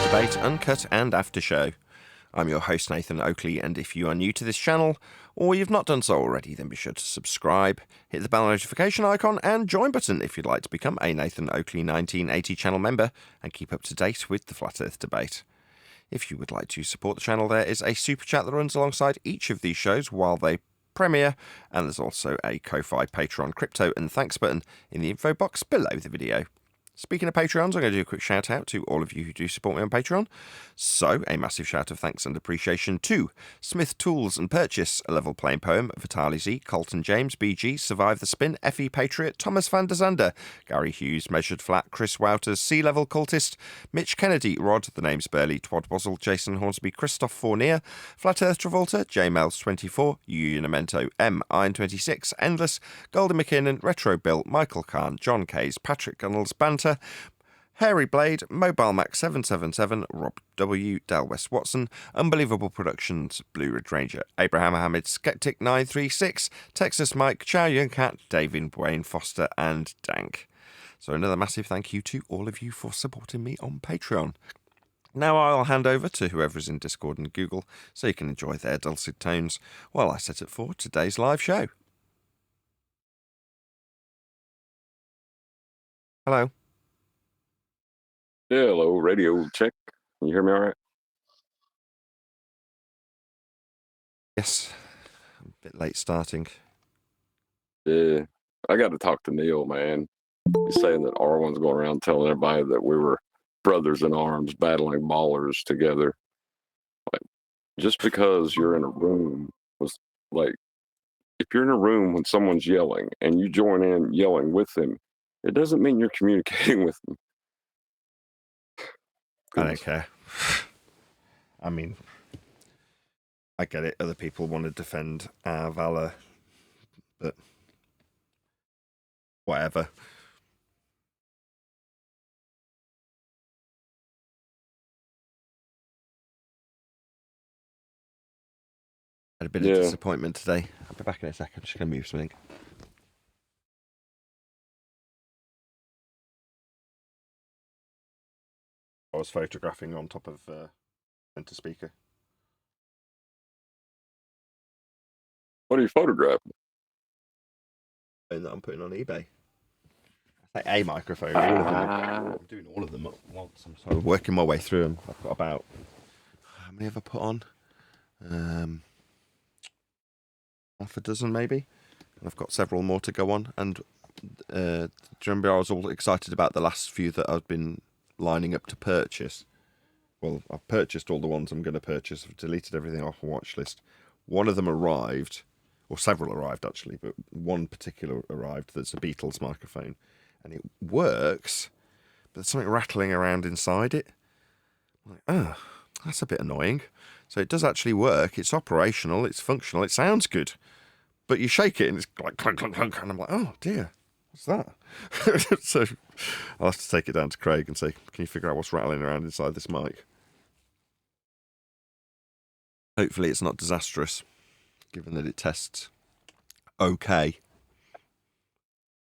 Debate, Uncut and After Show. I'm your host Nathan Oakley, and if you are new to this channel, or you've not done so already, then be sure to subscribe, hit the bell notification icon and join button if you'd like to become a Nathan Oakley 1980 channel member and keep up to date with the Flat Earth debate. If you would like to support the channel, there is a super chat that runs alongside each of these shows while they premiere, and there's also a Ko-Fi, Patreon, crypto and thanks button in the info box below the video. Speaking of Patreons, I'm going to do a quick shout out to all of you who do support me on Patreon. So, a massive shout of thanks and appreciation to Smith Tools and Purchase, A Level Playing Poem, Vitali Z, Colton James, BG, Survive the Spin, FE Patriot, Thomas van der Zander, Gary Hughes, Measured Flat, Chris Wouters, Sea Level Cultist, Mitch Kennedy, Rod, The Name's Burley, Twad Bozzle, Jason Hornsby, Christoph Fournier, Flat Earth Travolta, JMels24, Unamento, M, Iron26, Endless, Golden McKinnon, Retro Bill, Michael Kahn, John Kays, Patrick Gunnels, Banter, Hairy Blade, Mobile Mac 777, Rob W, Dal West Watson, Unbelievable Productions, Blue Ridge Ranger, Abraham Mohammed, Skeptic 936, Texas Mike, Chow Young Cat, David Wayne Foster, and Dank. So another massive thank you to all of you for supporting me on Patreon. Now I'll hand over to whoever's in Discord and Google so you can enjoy their dulcet tones while I set it for today's live show. Hello. Yeah, hello, radio check. Can you hear me all right? Yes, I'm a bit late starting. Yeah, I got to talk to Neil, man. He's saying that R1's going around telling everybody that we were brothers in arms battling ballers together. Like, just because you're in a room was like, if you're in a room when someone's yelling and you join in yelling with them, it doesn't mean you're communicating with them. I don't care. I mean, I get it. Other people want to defend our valor, but whatever. Had a bit of disappointment today. I'll be back in a second. I'm just going to move something. I was photographing on top of center speaker. What are you photographing? And that I'm putting on eBay. I say a microphone. All of them. I'm doing all of them at once. I'm sort of working my way through them. I've got about, how many have I put on? Half a dozen maybe. And I've got several more to go on. And do you remember I was all excited about the last few that I've been lining up to purchase? Well, I've purchased all the ones I'm going to purchase. I've deleted everything off my watch list. One of them arrived, or several arrived actually, but one particular arrived that's a Beatles microphone. And it works, but there's something rattling around inside it. I'm like, oh, that's a bit annoying. So it does actually work. It's operational. It's functional. It sounds good. But you shake it and it's like clunk, clunk, clunk. And I'm like, oh dear, what's that? So I'll have to take it down to Craig and say, can you figure out what's rattling around inside this mic? Hopefully it's not disastrous, given that it tests okay.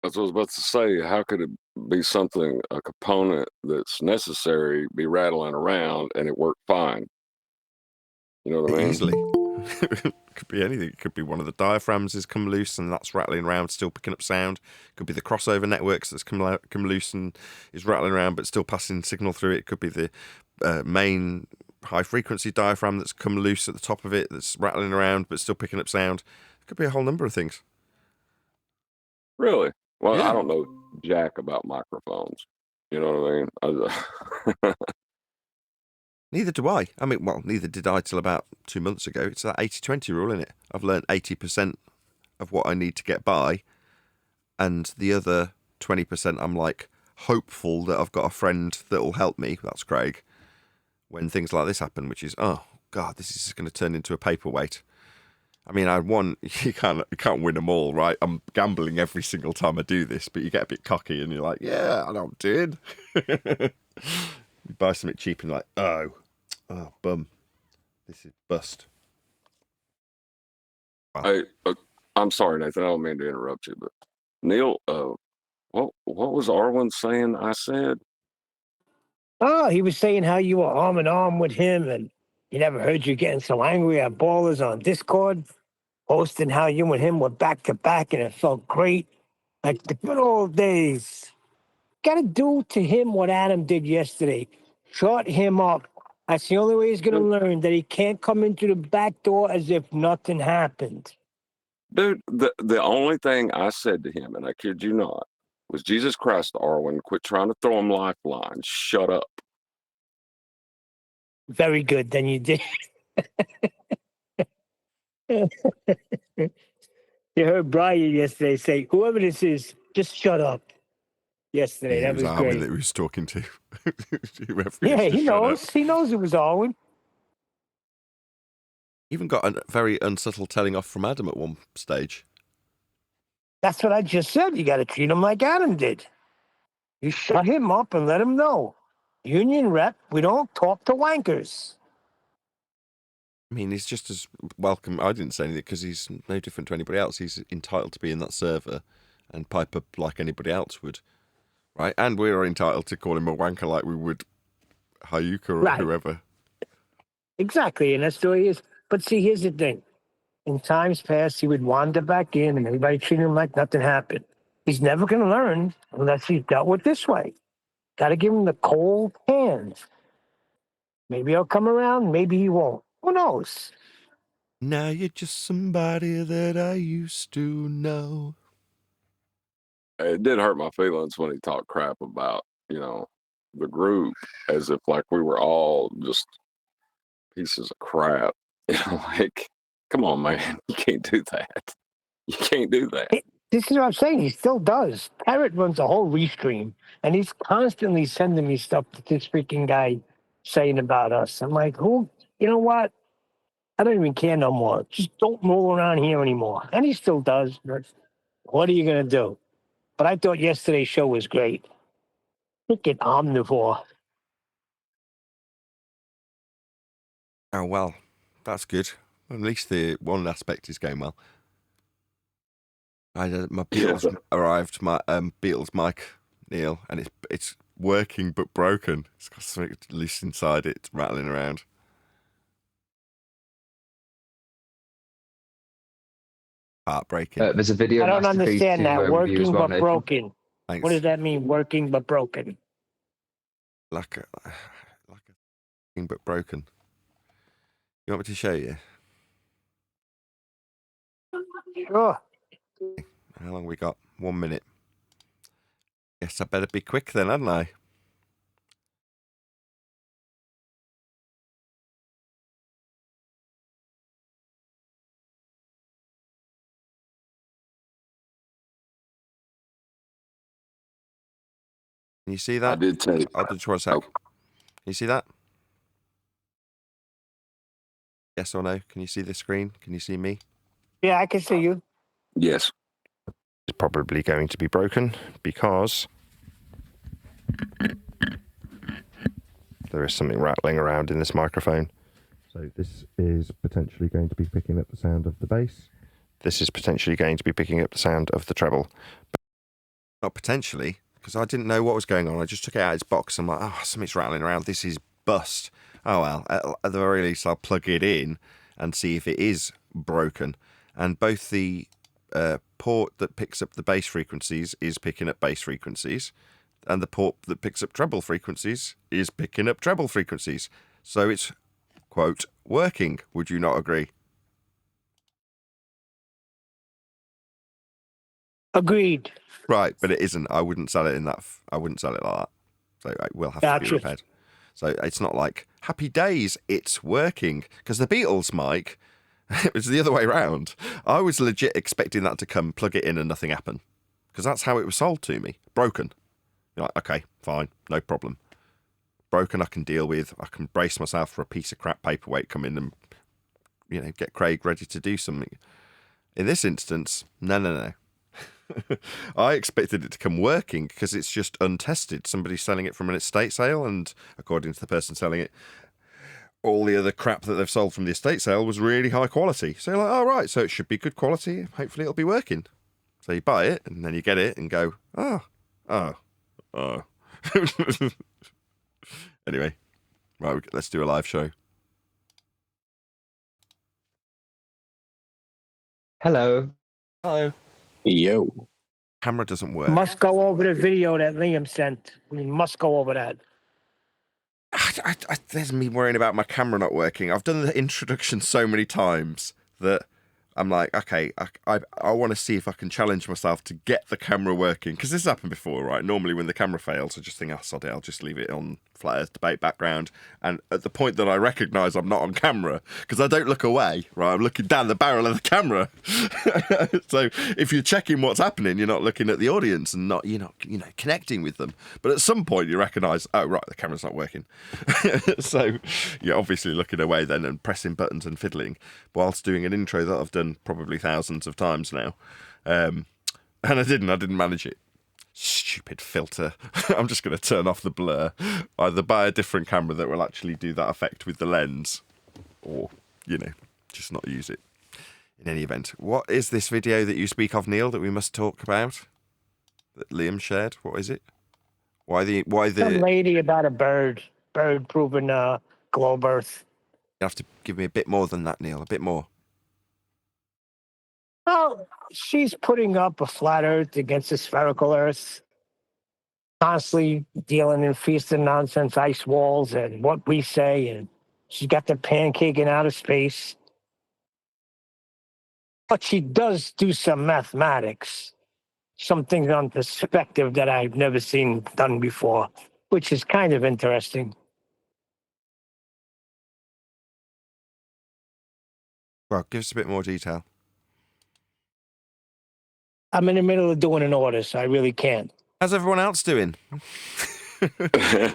That's what I was about to say. How could it be something, a component that's necessary, be rattling around and it worked fine? You know what I mean? Easily. It could be anything. It could be one of the diaphragms has come loose and that's rattling around, still picking up sound. It could be the crossover networks that's come loose and is rattling around but still passing signal through it. It could be the main high-frequency diaphragm that's come loose at the top of it that's rattling around but still picking up sound. It could be a whole number of things. Really? Well, Yeah. I don't know jack about microphones. You know what I mean? Neither do I. I mean, well, neither did I till about 2 months ago. It's that 80-20 rule, isn't it? I've learned 80% of what I need to get by, and the other 20% I'm like hopeful that I've got a friend that will help me. That's Craig. When things like this happen, which is, oh God, this is going to turn into a paperweight. I mean, you can't win them all, right? I'm gambling every single time I do this, but you get a bit cocky and you're like, yeah, I know I'm doing. You buy something cheap and you're like, oh, bum, this is bust. Hey, I'm sorry, Nathan. I don't mean to interrupt you, but Neil, what was R1 saying? I said Oh, he was saying how you were arm in arm with him, and he never heard you getting so angry at ballers on Discord, posting how you and him were back to back, and it felt great, like the good old days. Got to do to him what Adam did yesterday. Shut him up. That's the only way he's going to learn that he can't come into the back door as if nothing happened. Dude, the only thing I said to him, and I kid you not, was Jesus Christ, Arwen, quit trying to throw him lifelines. Shut up. Very good. Then you did. You heard Brian yesterday say, whoever this is, just shut up. Yesterday, Yeah, that it was was Arwen great. that he was talking to. Whoever it Yeah, is, he just shut up. knows. He knows it was Owen. Even got a very unsubtle telling off from Adam at one stage. That's what I just said. You got to treat him like Adam did. You shut him up and let him know. Union rep, we don't talk to wankers. I mean, he's just as welcome. I didn't say anything because he's no different to anybody else. He's entitled to be in that server and pipe up like anybody else would, right? And we're entitled to call him a wanker like we would Hayuka or Right. whoever. Exactly, and that's the way he is. But see, here's the thing. In times past, he would wander back in and everybody treated him like nothing happened. He's never going to learn unless he's dealt with this way. Got to give him the cold hands. Maybe he'll come around, maybe he won't. Who knows? Now you're just somebody that I used to know. It did hurt my feelings when he talked crap about, the group as if like we were all just pieces of crap. Like, come on, man. You can't do that. You can't do that. This is what I'm saying. He still does. Parrot runs a whole restream, and he's constantly sending me stuff that this freaking guy saying about us. I'm like, who? You know what? I don't even care no more. Just don't roll around here anymore. And he still does. But what are you going to do? But I thought yesterday's show was great. Freaking omnivore. Oh, well, that's good. At least the one aspect is going well. My Beatles arrived, my Beatles mic, Neil, and it's working but broken. It's got something loose inside it, it's rattling around. Heartbreaking. There's a video. I don't understand that. Working but Nathan. broken. Thanks. What does that mean? Working but broken. Like a thing but broken. You want me to show you? Sure. How long we got? 1 minute. Guess I better be quick then, hadn't I? Can you see that? I did take. I'll just one sec. Oh. Can you see that? Yes or no? Can you see the screen? Can you see me? Yeah, I can see you. Yes. It's probably going to be broken because there is something rattling around in this microphone. So this is potentially going to be picking up the sound of the bass. This is potentially going to be picking up the sound of the treble. Not potentially, because I didn't know what was going on. I just took it out of its box. I'm like, oh, something's rattling around. This is bust. Oh, well, at the very least, I'll plug it in and see if it is broken. And both the port that picks up the bass frequencies is picking up bass frequencies, and the port that picks up treble frequencies is picking up treble frequencies. So it's, quote, working. Would you not agree? Agreed. Right, but it isn't. I wouldn't sell it in that. I wouldn't sell it like that. So it will have to be repaired. So it's not like happy days. It's working because the Beatles mic. It was the other way around. I was legit expecting that to come, plug it in, and nothing happen, because that's how it was sold to me. Broken. You're like, okay, fine, no problem. Broken, I can deal with. I can brace myself for a piece of crap paperweight come in and, get Craig ready to do something. In this instance, no. I expected it to come working because it's just untested. Somebody's selling it from an estate sale, and according to the person selling it, all the other crap that they've sold from the estate sale was really high quality. So you're like, oh, right, so it should be good quality. Hopefully it'll be working. So you buy it, and then you get it and go, oh. Anyway, right, let's do a live show. Hello. Hello. Yo. Camera doesn't work. Must go over the video that Liam sent. We must go over that. There's me worrying about my camera not working. I've done the introduction so many times that I'm like, okay, I want to see if I can challenge myself to get the camera working. Because this has happened before, right? Normally when the camera fails, I just think, oh, sod it, I'll just leave it on flat earth debate background. And at the point that I recognise I'm not on camera, because I don't look away, right? I'm looking down the barrel of the camera. So if you're checking what's happening, you're not looking at the audience and you're not connecting with them. But at some point you recognise, oh, right, the camera's not working. So you're obviously looking away then and pressing buttons and fiddling whilst doing an intro that I've done probably thousands of times now. And I didn't manage it. Stupid filter. I'm just going to turn off the blur. Either buy a different camera that will actually do that effect with the lens, or, just not use it. In any event, what is this video that you speak of, Neil, that we must talk about? That Liam shared? What is it? Why the Some lady about a bird proving globe Earth. You have to give me a bit more than that, Neil. A bit more. Well, she's putting up a flat Earth against a spherical Earth, constantly dealing in feasting nonsense ice walls and what we say, and she's got the pancake in outer space. But she does do some mathematics, some things on perspective that I've never seen done before, which is kind of interesting. Well, give us a bit more detail. I'm in the middle of doing an order, so I really can't. How's everyone else doing? I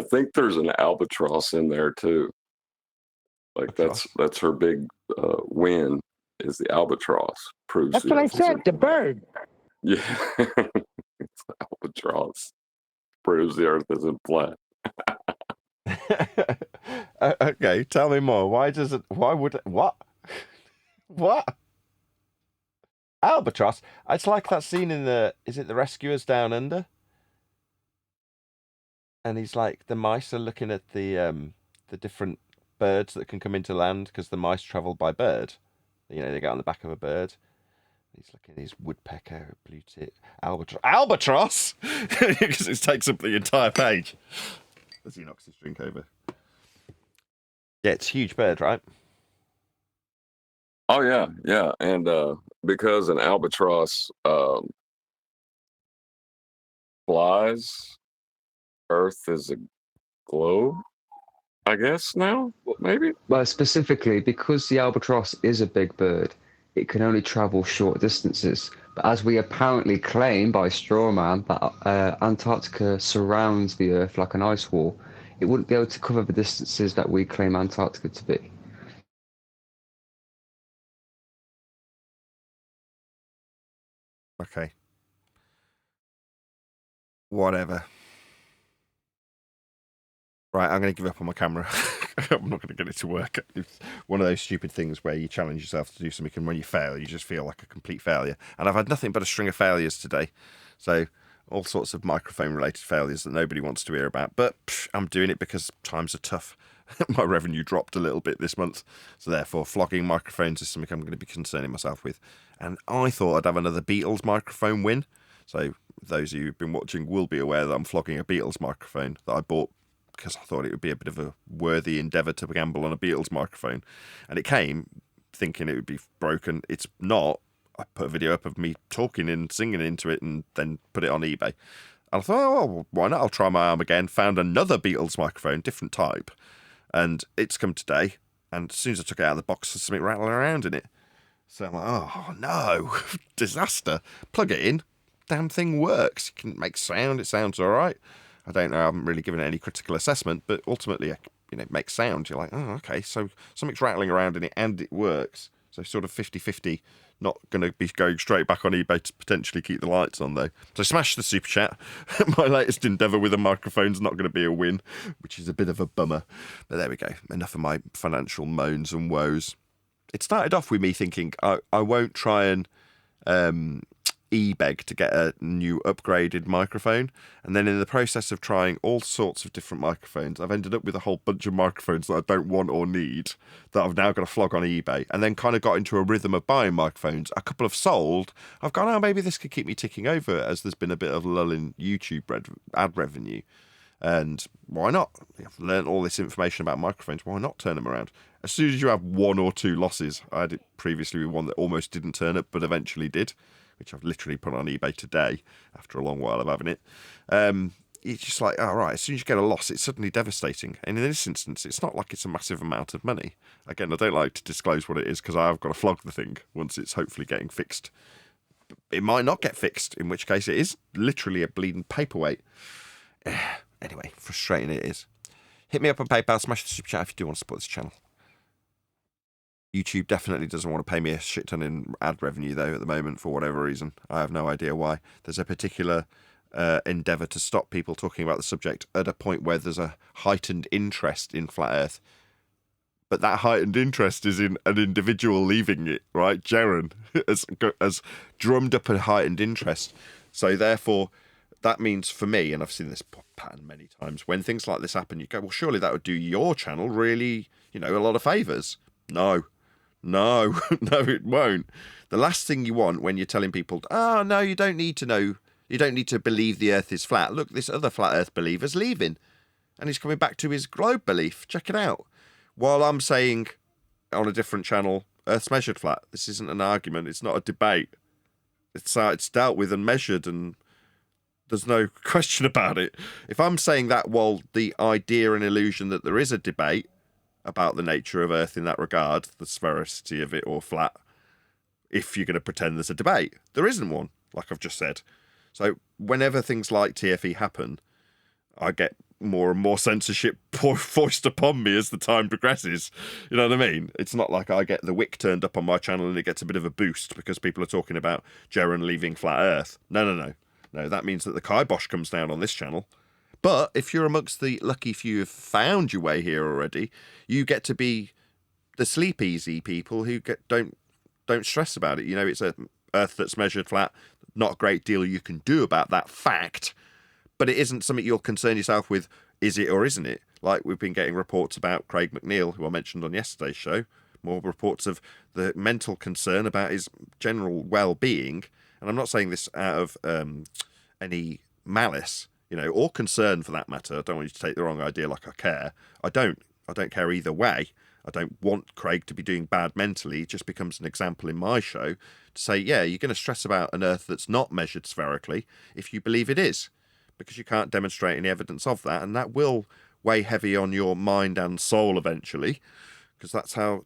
think there's an albatross in there too. Like that's her big win, is the albatross. Proves That's what I said, the bird. Yeah, it's the albatross. Proves the Earth isn't flat. Okay, tell me more. What? Albatross? It's like that scene in is it The Rescuers Down Under? And he's like, the mice are looking at the different birds that can come into land, because the mice travel by bird. They get on the back of a bird. He's looking at his woodpecker, blue tit, albatross, because it takes up the entire page. As he knocks his drink over. Yeah, it's a huge bird, right? Oh yeah, and because an albatross flies, Earth is a globe, I guess now, maybe? Well, specifically, because the albatross is a big bird, it can only travel short distances. But as we apparently claim by Strawman that Antarctica surrounds the Earth like an ice wall, it wouldn't be able to cover the distances that we claim Antarctica to be. Okay. Whatever. Right, I'm going to give up on my camera. I'm not going to get it to work. It's one of those stupid things where you challenge yourself to do something, and when you fail, you just feel like a complete failure. And I've had nothing but a string of failures today. So, all sorts of microphone-related failures that nobody wants to hear about. But I'm doing it because times are tough. My revenue dropped a little bit this month. So, therefore, flogging microphones is something I'm going to be concerning myself with. And I thought I'd have another Beatles microphone win. So, those of you who've been watching will be aware that I'm flogging a Beatles microphone that I bought because I thought it would be a bit of a worthy endeavour to gamble on a Beatles microphone. And it came thinking it would be broken. It's not. I put a video up of me talking and singing into it and then put it on eBay. And I thought, oh, well, why not? I'll try my arm again. Found another Beatles microphone, different type. And it's come today. And as soon as I took it out of the box, there's something rattling around in it. So I'm like, oh, no. Disaster. Plug it in. Damn thing works. It can make sound. It sounds all right. I don't know, I haven't really given it any critical assessment, but ultimately, it makes sound. You're like, oh, okay, so something's rattling around in it and it works. So sort of 50-50, not going to be going straight back on eBay to potentially keep the lights on, though. So smash the super chat. My latest endeavour with a microphone's not going to be a win, which is a bit of a bummer. But there we go. Enough of my financial moans and woes. It started off with me thinking, I won't try and eBay to get a new upgraded microphone, and then in the process of trying all sorts of different microphones, I've ended up with a whole bunch of microphones that I don't want or need that I've now got to flog on eBay, and then kind of got into a rhythm of buying microphones. A couple have sold. I've gone, oh, maybe this could keep me ticking over, as there's been a bit of lull in YouTube ad revenue. And why not? I've learned all this information about microphones. Why not turn them around? As soon as you have one or two losses, I had it previously with one that almost didn't turn up but eventually did, which I've literally put on eBay today after a long while of having it. It's just like, oh, right, as soon as you get a loss, it's suddenly devastating. And in this instance, it's not like it's a massive amount of money. Again, I don't like to disclose what it is because I've got to flog the thing once it's hopefully getting fixed. It might not get fixed, in which case it is literally a bleeding paperweight. Anyway, frustrating it is. Hit me up on PayPal, smash the super chat if you do want to support this channel. YouTube definitely doesn't want to pay me a shit ton in ad revenue, though, at the moment, for whatever reason. I have no idea why. There's a particular endeavour to stop people talking about the subject at a point where there's a heightened interest in Flat Earth. But that heightened interest is in an individual leaving it, right? Jaren has drummed up a heightened interest. So therefore, that means for me, and I've seen this pattern many times, when things like this happen, you go, well, surely that would do your channel really, a lot of favours. No, it won't. The last thing you want when you're telling people, oh, no, you don't need to know, you don't need to believe the Earth is flat. Look, this other flat Earth believer's leaving, and he's coming back to his globe belief. Check it out. While I'm saying on a different channel, Earth's measured flat. This isn't an argument. It's not a debate. It's dealt with and measured, and there's no question about it. If I'm saying that while the idea and illusion that there is a debate about the nature of Earth in that regard, the sphericity of it or flat, if you're going to pretend there's a debate, there isn't one, like I've just said. So whenever things like TFE happen, I get more and more censorship foisted upon me as the time progresses. You know what I mean? It's not like I get the wick turned up on my channel and it gets a bit of a boost because people are talking about Jaren leaving Flat Earth. No, that means that the kibosh comes down on this channel. But if you're amongst the lucky few who've found your way here already, you get to be the sleep easy people who don't stress about it. It's a Earth that's measured flat. Not a great deal you can do about that fact, but it isn't something you'll concern yourself with. Is it or isn't it? Like we've been getting reports about Craig McNeil, who I mentioned on yesterday's show. More reports of the mental concern about his general well-being. And I'm not saying this out of any malice, or concern for that matter. I don't want you to take the wrong idea like I care. I don't care either way. I don't want Craig to be doing bad mentally. It just becomes an example in my show to say, yeah, you're going to stress about an Earth that's not measured spherically if you believe it is, because you can't demonstrate any evidence of that, and that will weigh heavy on your mind and soul eventually, because that's how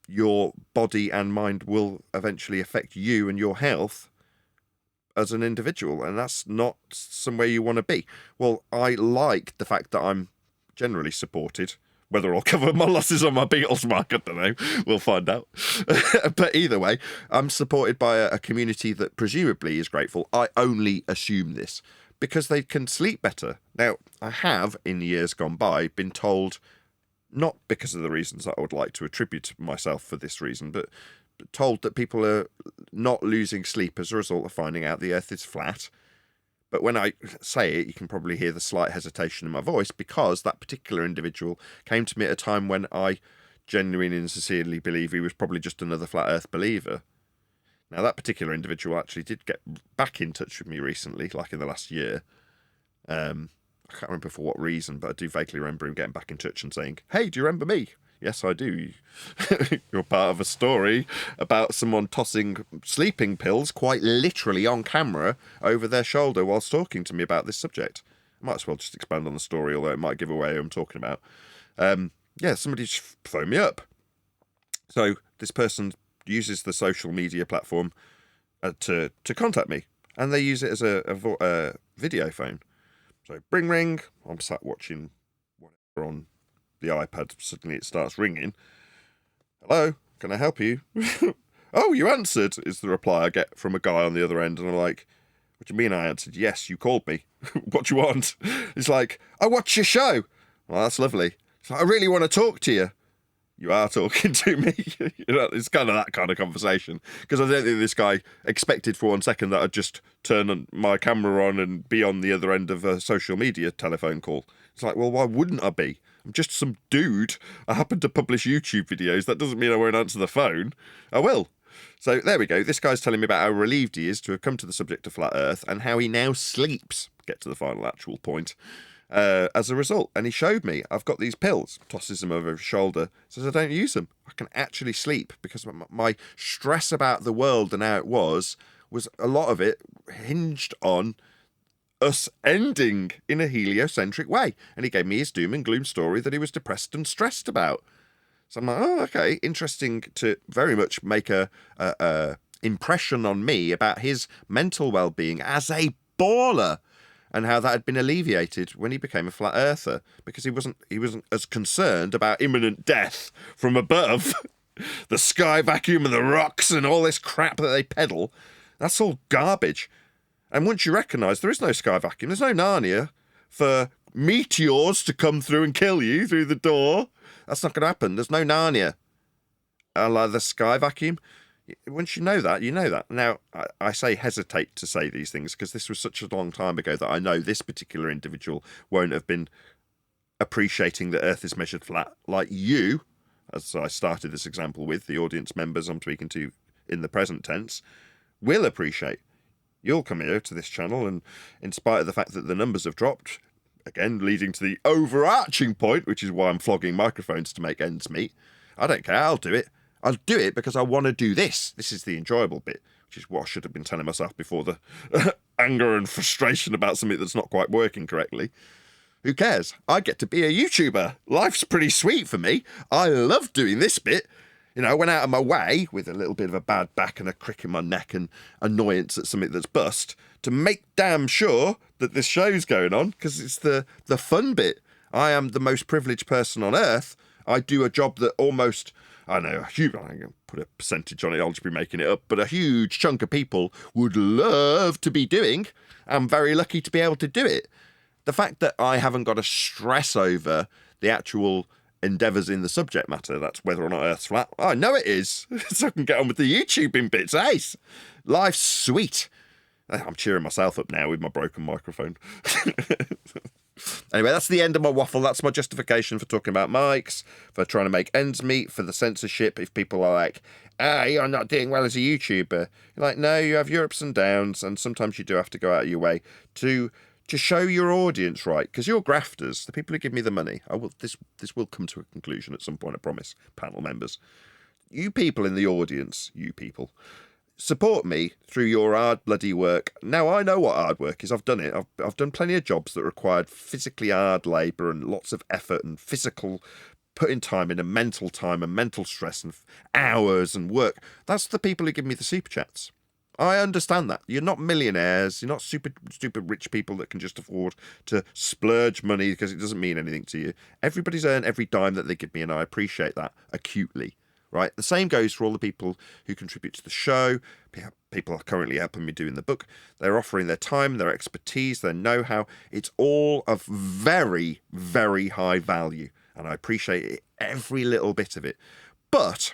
your body and mind will eventually affect you and your health as an individual, and that's not somewhere you want to be. Well, I like the fact that I'm generally supported. Whether I'll cover my losses on my Beatles mark, I don't know. We'll find out. But either way, I'm supported by a community that presumably is grateful. I only assume this because they can sleep better. Now, I have, in years gone by, been told, not because of the reasons that I would like to attribute myself for this reason, but told that people are not losing sleep as a result of finding out the Earth is flat. But when I say it, you can probably hear the slight hesitation in my voice because that particular individual came to me at a time when I genuinely and sincerely believe he was probably just another flat Earth believer. Now, that particular individual actually did get back in touch with me recently, like in the last year. I can't remember for what reason, but I do vaguely remember him getting back in touch and saying, hey, do you remember me? Yes, I do. You're part of a story about someone tossing sleeping pills quite literally on camera over their shoulder whilst talking to me about this subject. I might as well just expand on the story, although it might give away who I'm talking about. Somebody just phoned me up. So this person uses the social media platform to contact me, and they use it as a video phone. So bring ring, I'm sat watching whatever on the iPad, suddenly it starts ringing. Hello, can I help you? Oh, you answered, is the reply I get from a guy on the other end. And I'm like, what do you mean I answered? Yes, you called me. What do you want? He's like, I watch your show. Well, that's lovely. He's like, I really want to talk to you. You are talking to me. It's kind of that kind of conversation. Because I don't think this guy expected for 1 second that I'd just turn my camera on and be on the other end of a social media telephone call. It's like, well, why wouldn't I be? I'm just some dude. I happen to publish YouTube videos. That doesn't mean I won't answer the phone. I will. So there we go. This guy's telling me about how relieved he is to have come to the subject of flat Earth and how he now sleeps. Get to the final actual point. As a result, and he showed me I've got these pills, tosses them over his shoulder, says I don't use them, I can actually sleep because my stress about the world and how it was a lot of it hinged on us ending in a heliocentric way. And he gave me his doom and gloom story that he was depressed and stressed about. So I'm like, oh, okay, interesting to very much make a impression on me about his mental well-being as a baller. And how that had been alleviated when he became a flat earther, because he wasn't as concerned about imminent death from above, the sky vacuum and the rocks and all this crap that they peddle. That's all garbage. And once you recognise there is no sky vacuum, there's no Narnia for meteors to come through and kill you through the door. That's not going to happen. There's no Narnia. Like the sky vacuum. Once you know that, you know that. Now, I say hesitate to say these things because this was such a long time ago that I know this particular individual won't have been appreciating that Earth is measured flat like you, as I started this example with, the audience members I'm speaking to in the present tense, will appreciate. You'll come here to this channel and in spite of the fact that the numbers have dropped, again, leading to the overarching point, which is why I'm flogging microphones to make ends meet, I don't care, I'll do it. I'll do it because I want to do this. This is the enjoyable bit, which is what I should have been telling myself before the anger and frustration about something that's not quite working correctly. Who cares? I get to be a YouTuber. Life's pretty sweet for me. I love doing this bit. You know, I went out of my way with a little bit of a bad back and a crick in my neck and annoyance at something that's bust to make damn sure that this show's going on because it's the fun bit. I am the most privileged person on earth. I do a job that almost... I know, I'm going to put a percentage on it, I'll just be making it up, but a huge chunk of people would love to be doing. I'm very lucky to be able to do it. The fact that I haven't got to stress over the actual endeavours in the subject matter, that's whether or not Earth's flat, I know it is, so I can get on with the YouTubing bits, ace. Life's sweet. I'm cheering myself up now with my broken microphone. Anyway, that's the end of my waffle. That's my justification for talking about mics, for trying to make ends meet, for the censorship. If people are like, you're not doing well as a YouTuber. You're like, no, you have your ups and downs, and sometimes you do have to go out of your way to show your audience right, because you're grafters, the people who give me the money. This will come to a conclusion at some point, I promise, panel members. You people in the audience, you people, support me through your hard bloody work. Now, I know what hard work is. I've done it. I've done plenty of jobs that required physically hard labour and lots of effort and physical putting time in and mental stress and hours and work. That's the people who give me the super chats. I understand that. You're not millionaires. You're not super rich people that can just afford to splurge money because it doesn't mean anything to you. Everybody's earned every dime that they give me, and I appreciate that acutely. Right? The same goes for all the people who contribute to the show. People are currently helping me doing the book. They're offering their time, their expertise, their know-how. It's all of very, very high value, and I appreciate it, every little bit of it. But,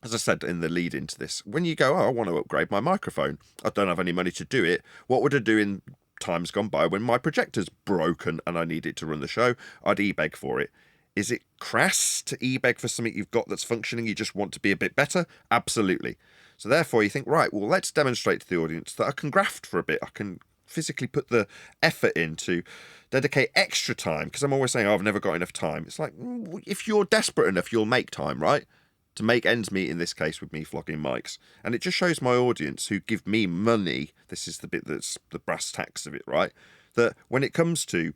as I said in the lead into this, when you go, I want to upgrade my microphone, I don't have any money to do it, what would I do in times gone by when my projector's broken and I need it to run the show? I'd e-beg for it. Is it crass to e-beg for something you've got that's functioning, you just want to be a bit better? Absolutely. So therefore you think, right, well, let's demonstrate to the audience that I can graft for a bit. I can physically put the effort in to dedicate extra time, because I'm always saying, I've never got enough time. It's like, if you're desperate enough, you'll make time, right? To make ends meet in this case with me flogging mics. And it just shows my audience who give me money, this is the bit that's the brass tacks of it, right? That when it comes to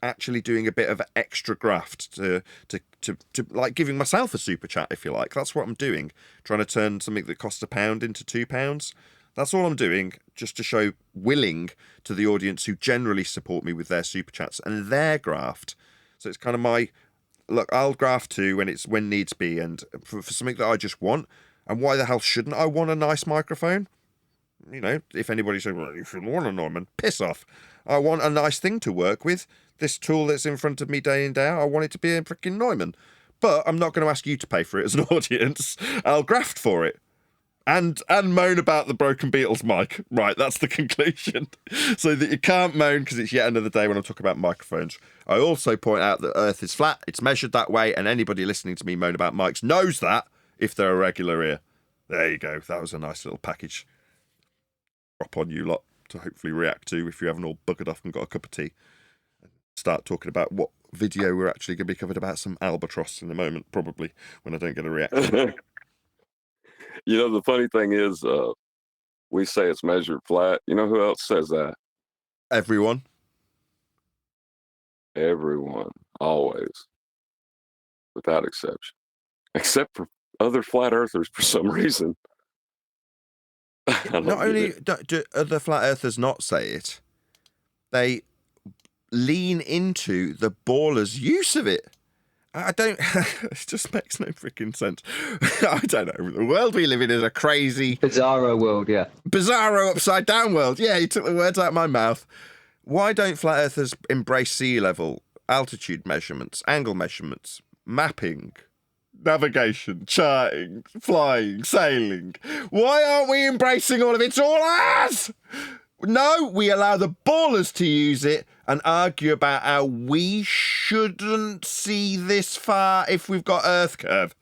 actually doing a bit of extra graft to like giving myself a super chat, if you like. That's what I'm doing. Trying to turn something that costs £1 into £2. That's all I'm doing, just to show willing to the audience who generally support me with their super chats and their graft. So it's kind of my, look, I'll graft too when needs be, and for something that I just want. And why the hell shouldn't I want a nice microphone? You know, if anybody says, well, you shouldn't want a Neumann, piss off. I want a nice thing to work with. This tool that's in front of me day in, day out, I want it to be a freaking Neumann. but I'm not going to ask you to pay for it as an audience. I'll graft for it. And moan about the broken Beatles mic. Right, that's the conclusion. So that you can't moan because it's yet another day when I'm talking about microphones. I also point out that Earth is flat, it's measured that way, and anybody listening to me moan about mics knows that if they're a regular ear. There you go. That was a nice little package. Drop on you lot to hopefully react to if you haven't all buggered off and got a cup of tea. Start talking about what video we're actually going to be covered about some Albatross in a moment, probably, when I don't get a reaction. You know, the funny thing is, we say it's measured flat. You know who else says that? Everyone. Everyone, always, without exception, except for other flat earthers for some reason. Not only do other flat earthers not say it, they lean into the ballers' use of it. I don't. It just makes no freaking sense. I don't know. The world we live in is a crazy, Bizarro world, yeah. bizarro, upside down world. Yeah, you took the words out of my mouth. Why don't flat earthers embrace sea level, altitude measurements, angle measurements, mapping, navigation, charting, flying, sailing? Why aren't we embracing all of it? It's all ours! No, we allow the ballers to use it and argue about how we shouldn't see this far if we've got Earth curve.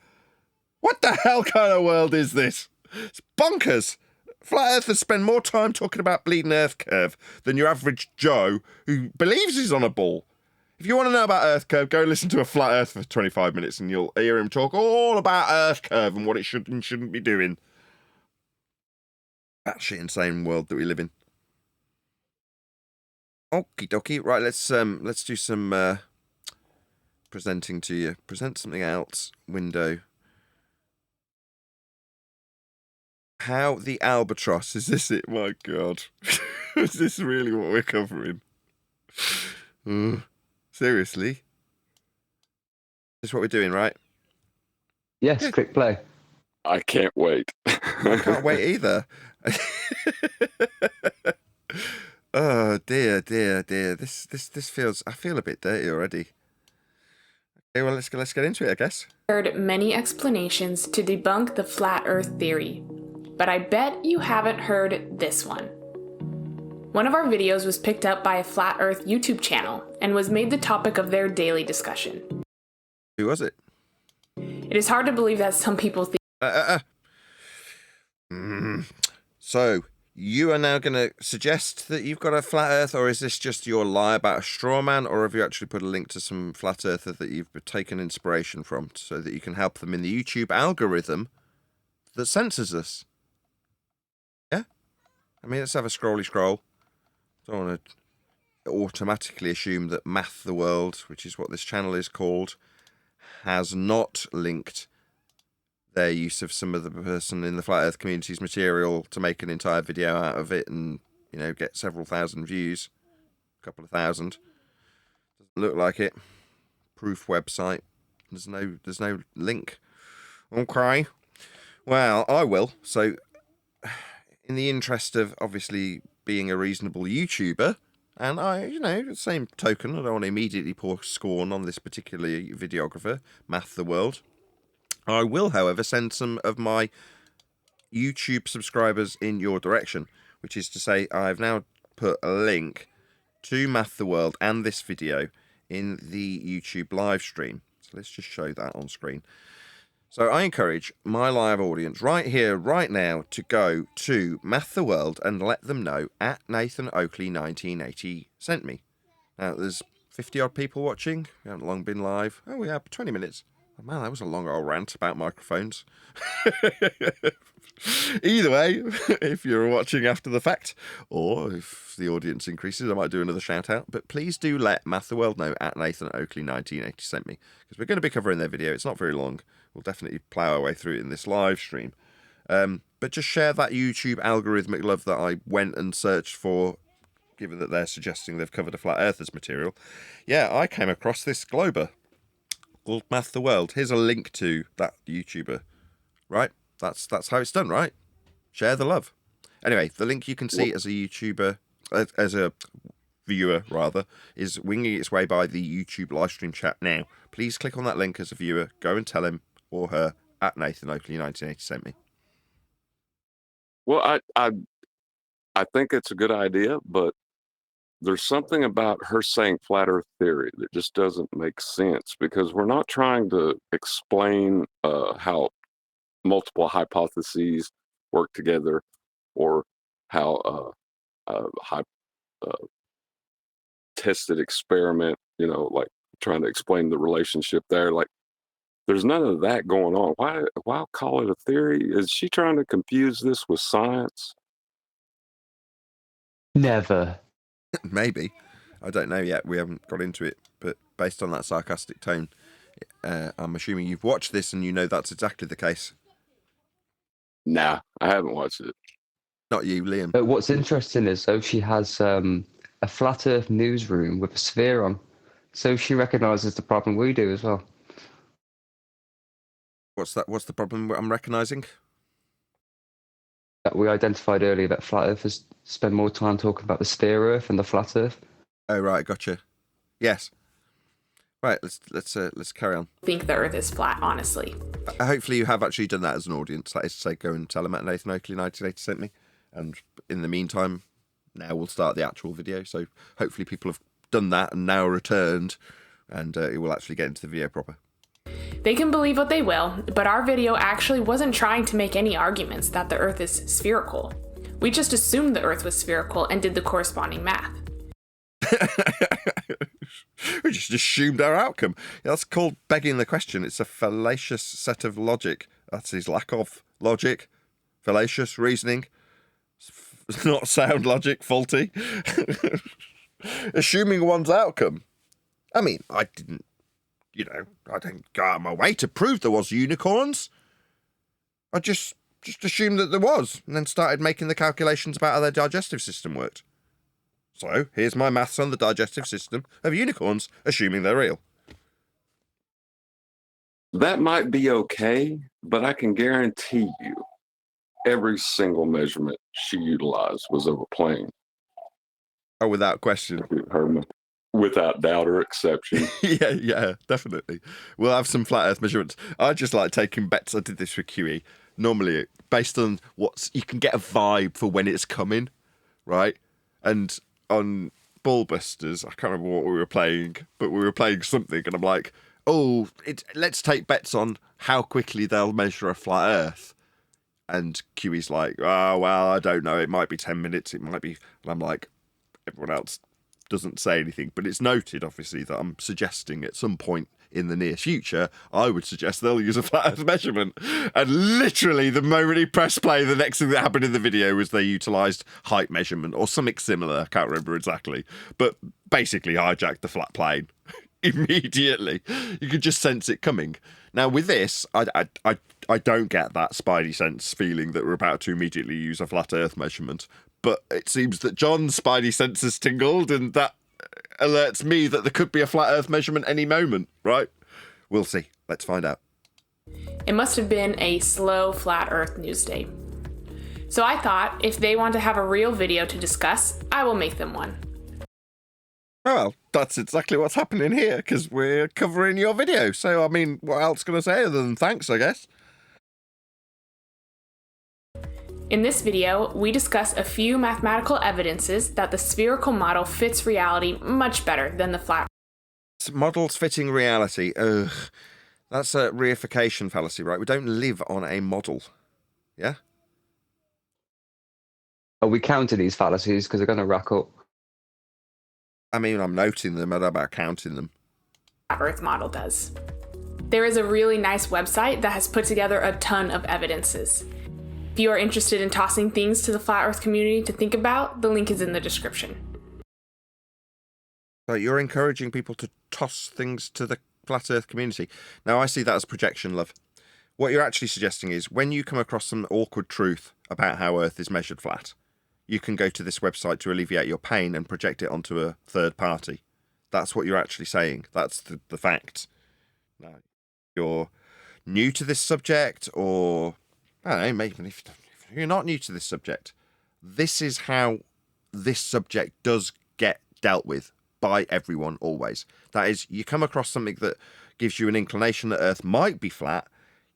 What the hell kind of world is this? It's bonkers. Flat earthers spend more time talking about bleeding Earth curve than your average Joe who believes he's on a ball. If you want to know about Earth curve, go listen to a flat earth for 25 minutes and you'll hear him talk all about Earth curve and what it should and shouldn't be doing. That shit insane world that we live in. Okie dokie. Right, let's do some presenting to you. Present something else. Window. How the Albatross, is this it? My God. Is this really what we're covering? Seriously? This is what we're doing, right? Yes, click play. I can't wait. I can't wait either. Oh dear. This feels. I feel a bit dirty already. Okay, well let's get into it, I guess. Heard many explanations to debunk the flat Earth theory, but I bet you haven't heard this one. One of our videos was picked up by a Flat Earth YouTube channel and was made the topic of their daily discussion. Who was it? It is hard to believe that some people think. So, you are now going to suggest that you've got a flat earth, or is this just your lie about a straw man, or have you actually put a link to some flat earther that you've taken inspiration from so that you can help them in the YouTube algorithm that censors us? Yeah? I mean, let's have a scrolly scroll. Don't want to automatically assume that Math the World, which is what this channel is called, has not linked their use of some of the person in the flat earth community's material to make an entire video out of it and, you know, get several thousand views, a couple of thousand. Doesn't look like it. Proof website. There's no link. Okay. Well, I will. So, in the interest of obviously being a reasonable YouTuber, and I, you know, same token, I don't want to immediately pour scorn on this particular videographer, Math the World. I will, however, send some of my YouTube subscribers in your direction, which is to say I've now put a link to Math the World and this video in the YouTube live stream. So let's just show that on screen. So I encourage my live audience right here, right now, to go to Math the World and let them know at Nathan Oakley 1980 sent me. Now, there's 50-odd people watching. We haven't long been live. Oh, we have 20 minutes. Oh, man, that was a long old rant about microphones. Either way, if you're watching after the fact, or if the audience increases, I might do another shout out. But please do let Math the World know at Nathan Oakley 1980 sent me, because we're going to be covering their video. It's not very long. We'll definitely plough our way through it in this live stream. But just share that YouTube algorithmic love that I went and searched for, given that they're suggesting they've covered a Flat Earthers material. Yeah, I came across this Glober called Math the World. Here's a link to that YouTuber. Right? That's how it's done, right? Share the love. Anyway, the link you can see as a YouTuber, as a viewer rather, is winging its way by the YouTube live stream chat now. Please click on that link as a viewer. Go and tell him or her at Nathan Oakley 1980 sent me. Well, I think it's a good idea, but there's something about her saying flat Earth theory that just doesn't make sense, because we're not trying to explain how multiple hypotheses work together, or how tested experiment, like trying to explain the relationship there. Like, there's none of that going on. Why call it a theory? Is she trying to confuse this with science? Never. Maybe. I don't know yet. We haven't got into it. But based on that sarcastic tone, I'm assuming you've watched this and you know that's exactly the case. Nah, I haven't watched it. Not you, Liam. But what's interesting is, though, she has a flat Earth newsroom with a sphere on. So she recognises the problem we do as well. What's that? What's the problem I'm recognising? That we identified earlier that flat earthers spend more time talking about the sphere Earth and the flat Earth. Oh right, gotcha. Yes. Right, let's carry on. Think the Earth is flat, honestly. Hopefully you have actually done that as an audience. That is to say, go and tell them at Nathan Oakley 1980 sent me. And in the meantime, now we'll start the actual video. So hopefully people have done that and now returned, and it will actually get into the video proper. They can believe what they will, but our video actually wasn't trying to make any arguments that the Earth is spherical. We just assumed the Earth was spherical and did the corresponding math. We just assumed our outcome. That's called begging the question. It's a fallacious set of logic. That's his lack of logic. Fallacious reasoning. It's not sound logic, faulty. Assuming one's outcome. I mean, I didn't go out of my way to prove there was unicorns. I just assumed that there was, and then started making the calculations about how their digestive system worked. So, here's my maths on the digestive system of unicorns, assuming they're real. That might be okay, but I can guarantee you every single measurement she utilized was of a plane. Oh, without question. Without doubt or exception. Yeah, definitely. We'll have some flat Earth measurements. I just like taking bets. I did this with QE. Normally, based on you can get a vibe for when it's coming, right? And on Ballbusters, I can't remember what we were playing, but we were playing something, and I'm like, let's take bets on how quickly they'll measure a flat Earth. And QE's like, oh, well, I don't know. It might be 10 minutes. It might be. And I'm like, everyone else doesn't say anything, but it's noted, obviously, that I'm suggesting at some point in the near future, I would suggest they'll use a flat Earth measurement. And literally, the moment he pressed play, the next thing that happened in the video was they utilised height measurement or something similar. I can't remember exactly. But basically hijacked the flat plane immediately. You could just sense it coming. Now, with this, I don't get that spidey sense feeling that we're about to immediately use a flat Earth measurement. But it seems that John's spidey senses tingled, and that alerts me that there could be a flat Earth measurement any moment, right? We'll see. Let's find out. It must have been a slow flat Earth news day. So I thought, if they want to have a real video to discuss, I will make them one. Oh, well, that's exactly what's happening here, because we're covering your video. So, I mean, what else can I say other than thanks, I guess? In this video, we discuss a few mathematical evidences that the spherical model fits reality much better than the flat. Models fitting reality. Ugh. That's a reification fallacy, right? We don't live on a model. Yeah? Are we counting these fallacies because they're going to rack up? I mean, I'm noting them. I don't know about counting them. Earth model does. There is a really nice website that has put together a ton of evidences. If you are interested in tossing things to the flat Earth community to think about, the link is in the description. So you're encouraging people to toss things to the flat Earth community. Now, I see that as projection, love. What you're actually suggesting is when you come across some awkward truth about how Earth is measured flat, you can go to this website to alleviate your pain and project it onto a third party. That's what you're actually saying. That's the fact. Now, you're new to this subject, or I don't know, maybe if you're not new to this subject, this is how this subject does get dealt with by everyone always. That is, you come across something that gives you an inclination that Earth might be flat,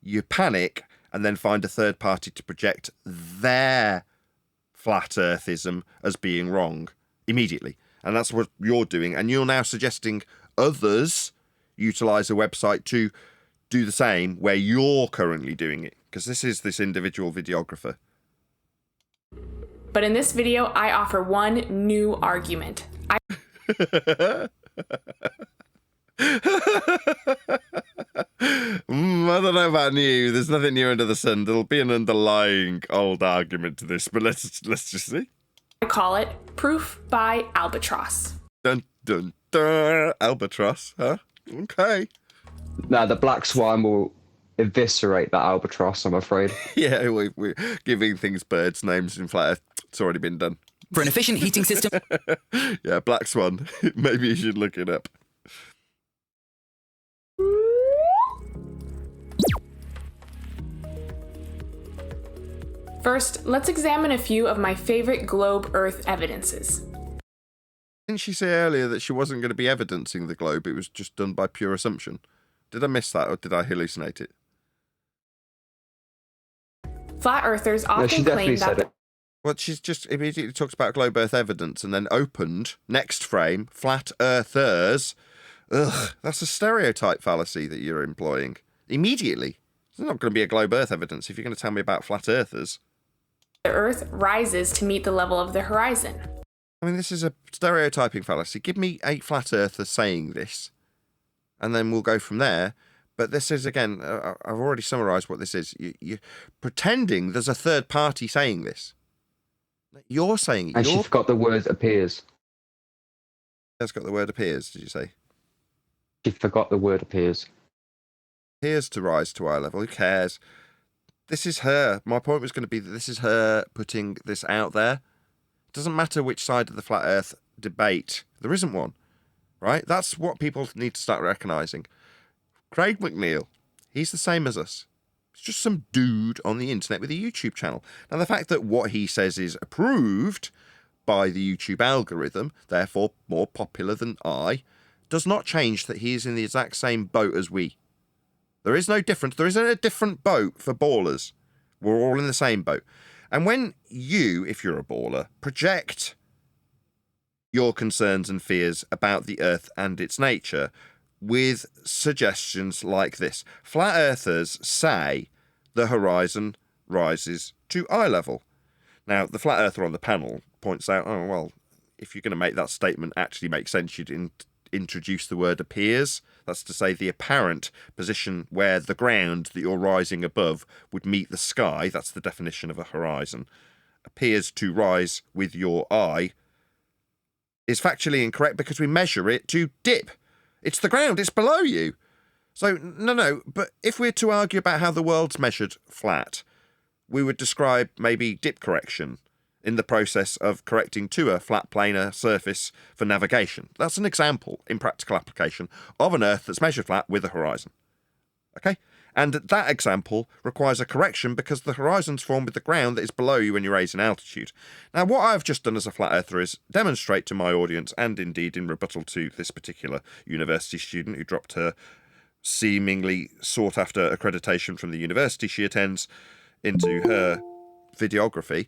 you panic, and then find a third party to project their flat Earthism as being wrong immediately. And that's what you're doing. And you're now suggesting others utilize a website to do the same where you're currently doing it. Because this is this individual videographer. But in this video, I offer one new argument. I don't know about new. There's nothing new under the sun. There'll be an underlying old argument to this, but let's just see. I call it Proof by Albatross. Dun dun dun. Albatross, huh? Okay. Now the black swan will eviscerate that albatross, I'm afraid. Yeah, we're giving things birds names in flat Earth. It's already been done. For an efficient heating system. Yeah, black swan. Maybe you should look it up. First, let's examine a few of my favorite globe Earth evidences. Didn't she say earlier that she wasn't going to be evidencing the globe? It was just done by pure assumption. Did I miss that, or did I hallucinate it? Flat Earthers often No, she definitely claim that said it. Well, she's just immediately talks about globe Earth evidence and then opened, next frame, flat Earthers. Ugh, that's a stereotype fallacy that you're employing. Immediately. There's not going to be a globe Earth evidence if you're going to tell me about flat Earthers. the Earth rises to meet the level of the horizon. I mean, this is a stereotyping fallacy. Give me a flat earther saying this, and then we'll go from there. But this is, again, I've already summarised what this is. You're pretending there's a third party saying this. You're saying it. And she forgot the word appears. Has got the word appears, did you say? She forgot the word appears. Appears to rise to eye level. Who cares? This is her. My point was going to be that this is her putting this out there. It doesn't matter which side of the flat earth debate. There isn't one, right? That's what people need to start recognising. Craig McNeil, he's the same as us. It's just some dude on the internet with a YouTube channel. Now, the fact that what he says is approved by the YouTube algorithm, therefore more popular than I, does not change that he is in the exact same boat as we. There is no difference. There isn't a different boat for ballers. We're all in the same boat. And when you, if you're a baller, project your concerns and fears about the Earth and its nature with suggestions like this. Flat earthers say the horizon rises to eye level. Now, the flat earther on the panel points out, oh, well, if you're going to make that statement actually make sense, you'd introduce the word appears. That's to say the apparent position where the ground that you're rising above would meet the sky. That's the definition of a horizon. Appears to rise with your eye is factually incorrect because we measure it to dip. It's the ground, it's below you. So, no, but if we're to argue about how the world's measured flat, we would describe maybe dip correction in the process of correcting to a flat planar surface for navigation. That's an example in practical application of an Earth that's measured flat with a horizon. Okay? And that example requires a correction because the horizon's formed with the ground that is below you when you raise in altitude. Now, what I've just done as a flat earther is demonstrate to my audience, and indeed in rebuttal to this particular university student who dropped her seemingly sought-after accreditation from the university she attends into her videography,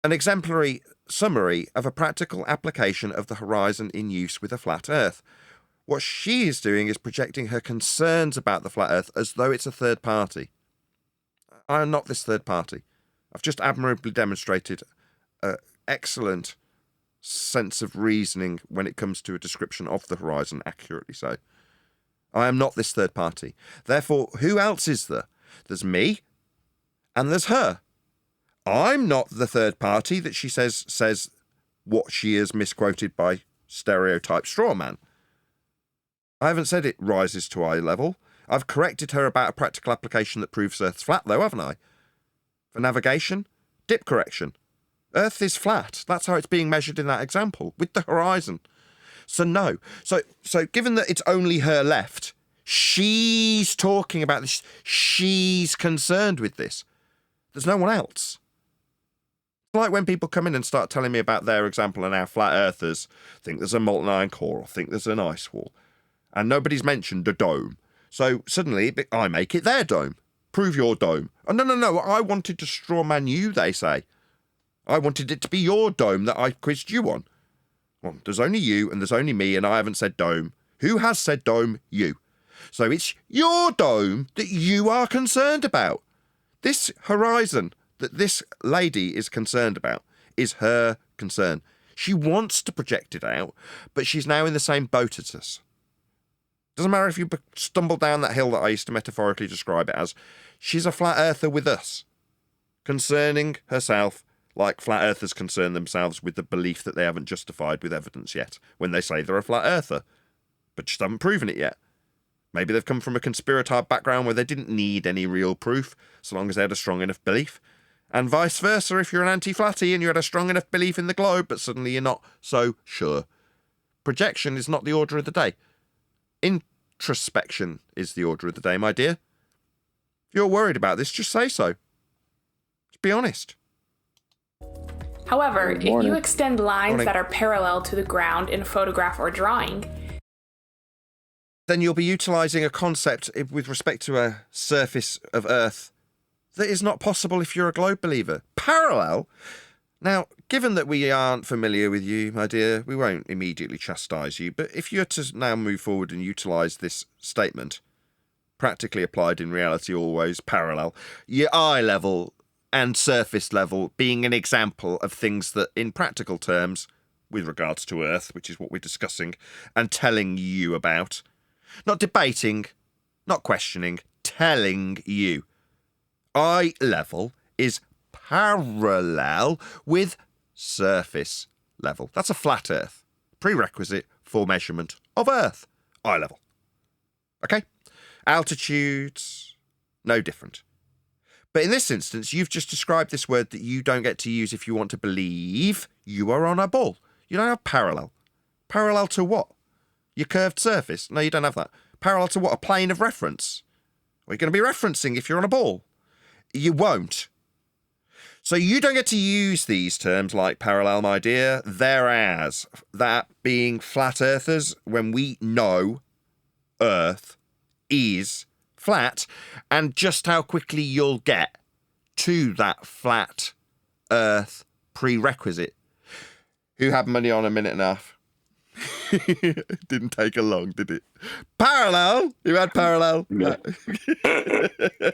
an exemplary summary of a practical application of the horizon in use with a flat Earth. What she is doing is projecting her concerns about the flat Earth as though it's a third party. I am not this third party. I've just admirably demonstrated an excellent sense of reasoning when it comes to a description of the horizon, accurately so. I am not this third party. Therefore, who else is there? There's me, and there's her. I'm not the third party that she says what she is misquoted by stereotype straw man. I haven't said it rises to eye level. I've corrected her about a practical application that proves Earth's flat, though, haven't I? For navigation, dip correction. Earth is flat. That's how it's being measured in that example, with the horizon. So no. So given that it's only her left, she's talking about this. She's concerned with this. There's no one else. Like when people come in and start telling me about their example and how flat earthers think there's a molten iron core or think there's an ice wall, and nobody's mentioned a dome. So suddenly I make it their dome. Prove your dome. Oh, no, I wanted to straw man you, they say. I wanted it to be your dome that I quizzed you on. Well, there's only you and there's only me, and I haven't said dome. Who has said dome? You. So it's your dome that you are concerned about. This horizon that this lady is concerned about is her concern. She wants to project it out, but she's now in the same boat as us. Doesn't matter if you stumble down that hill that I used to metaphorically describe it as. She's a flat earther with us, concerning herself like flat earthers concern themselves with the belief that they haven't justified with evidence yet when they say they're a flat earther, but just haven't proven it yet. Maybe they've come from a conspirator background where they didn't need any real proof so long as they had a strong enough belief. And vice versa, if you're an anti-flatty and you had a strong enough belief in the globe, but suddenly you're not so sure. Projection is not the order of the day. Introspection is the order of the day, my dear. If you're worried about this, just say so. Just be honest. However, if you extend lines that are parallel to the ground in a photograph or drawing, then you'll be utilising a concept with respect to a surface of Earth that is not possible if you're a globe believer. Parallel? Now, given that we aren't familiar with you, my dear, we won't immediately chastise you, but if you're to now move forward and utilise this statement, practically applied in reality always, parallel, your eye level and surface level being an example of things that, in practical terms, with regards to Earth, which is what we're discussing, and telling you about, not debating, not questioning, telling you, eye level is parallel with surface level. That's a flat Earth. Prerequisite for measurement of Earth. Eye level. Okay? Altitudes, no different. But in this instance, you've just described this word that you don't get to use if you want to believe you are on a ball. You don't have parallel. Parallel to what? Your curved surface? No, you don't have that. Parallel to what? A plane of reference. What are you going to be referencing if you're on a ball? You won't. So you don't get to use these terms like parallel, my dear, thereas that being flat earthers, when we know Earth is flat, and just how quickly you'll get to that flat Earth prerequisite. Who had money on a minute and a half? Didn't take a long, did it? Parallel? You had parallel? No.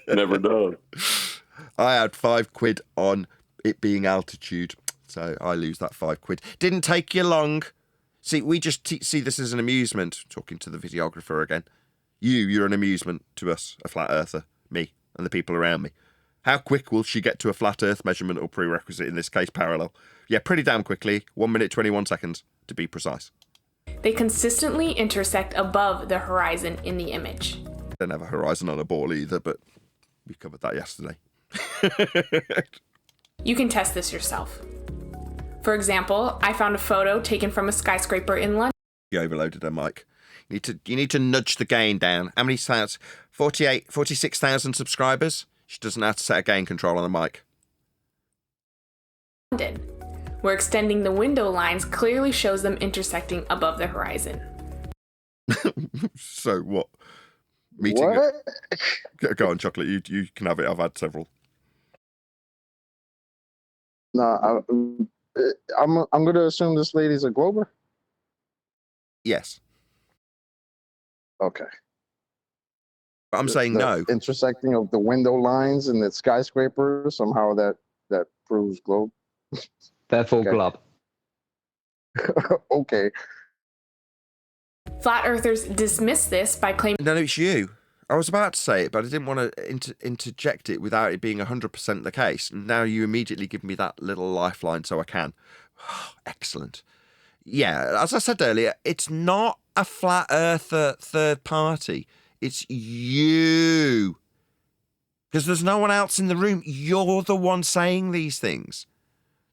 Never done. I had £5 on it being altitude, so I lose that £5. Didn't take you long. See, we just see this as an amusement. Talking to the videographer again. You're an amusement to us, a flat earther, me, and the people around me. How quick will she get to a flat earth measurement or prerequisite, in this case parallel? Yeah, pretty damn quickly, 1 minute 21 seconds, to be precise. they consistently intersect above the horizon in the image. Don't have a horizon on a ball either, but we covered that yesterday. You can test this yourself. For example, I found a photo taken from a skyscraper in London. You overloaded her mic. You need to nudge the gain down. How many sounds? 46,000 subscribers? She doesn't have to set a gain control on the mic. London, where extending the window lines clearly shows them intersecting above the horizon. So what? Meeting What? Go on, Chocolate. You can have it. I've had several. No, I'm going to assume this lady's a Glober. Yes. Okay. But I'm saying The no. Intersecting of the window lines and the skyscraper, somehow that proves globe. Therefore, Okay. glub. Okay. Flat earthers dismiss this by claiming No, it's you. I was about to say it, but I didn't want to interject it without it being 100% the case. Now you immediately give me that little lifeline so I can. Excellent. Yeah, as I said earlier, it's not a flat earther third party. It's you. Because there's no one else in the room. You're the one saying these things.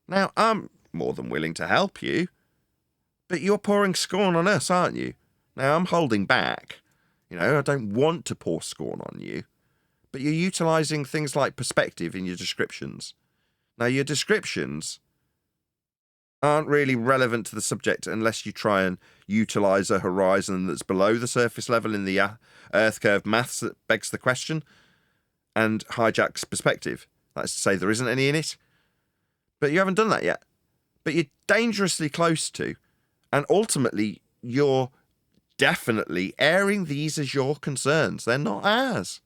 Now, I'm more than willing to help you, but you're pouring scorn on us, aren't you? Now, I'm holding back. You know, I don't want to pour scorn on you, but you're utilising things like perspective in your descriptions. Now, your descriptions aren't really relevant to the subject unless you try and utilize a horizon that's below the surface level in the Earth curve maths that begs the question and hijacks perspective. That's to say there isn't any in it. But you haven't done that yet. But you're dangerously close to. And ultimately, you're definitely airing these as your concerns. They're not ours.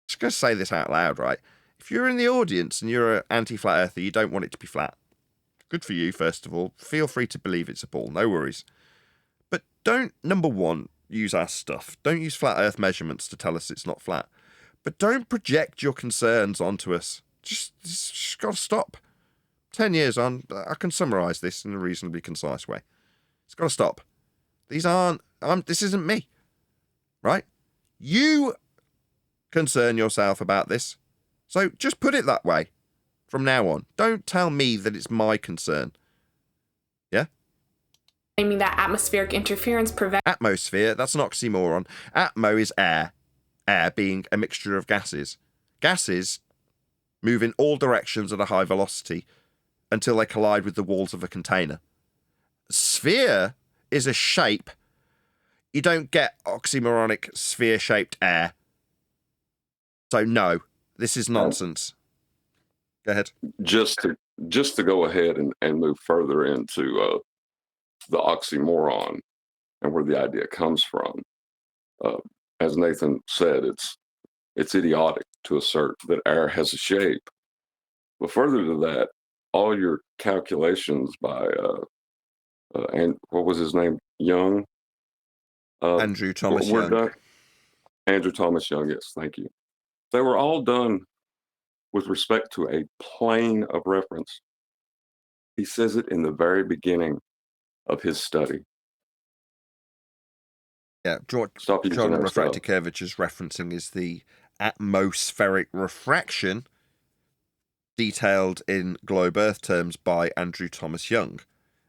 Just going to say this out loud, right? If you're in the audience and you're an anti-flat earther, you don't want it to be flat. Good for you, first of all. Feel free to believe it's a ball. No worries. But don't, number one, use our stuff. Don't use flat earth measurements to tell us it's not flat. But don't project your concerns onto us. Just got to stop. 10 years on, I can summarise this in a reasonably concise way. It's got to stop. These aren't... this isn't me. Right? You concern yourself about this. So just put it that way from now on. Don't tell me that it's my concern. Yeah? Claiming that atmospheric interference prevents... Atmosphere, that's an oxymoron. Atmo is air. Air being a mixture of gases. Gases move in all directions at a high velocity until they collide with the walls of a container. Sphere is a shape. You don't get oxymoronic sphere-shaped air. So no, this is nonsense. Go ahead. Just to go ahead and move further into the oxymoron and where the idea comes from. As Nathan said, it's idiotic to assert that air has a shape. But further to that, all your calculations by and what was his name? Young? Andrew Thomas Young. Done. Andrew Thomas Young, yes, thank you. They were all done with respect to a plane of reference. He says it in the very beginning of his study. Yeah, Jordan refracted curvature is referencing is the atmospheric refraction detailed in globe Earth terms by Andrew Thomas Young.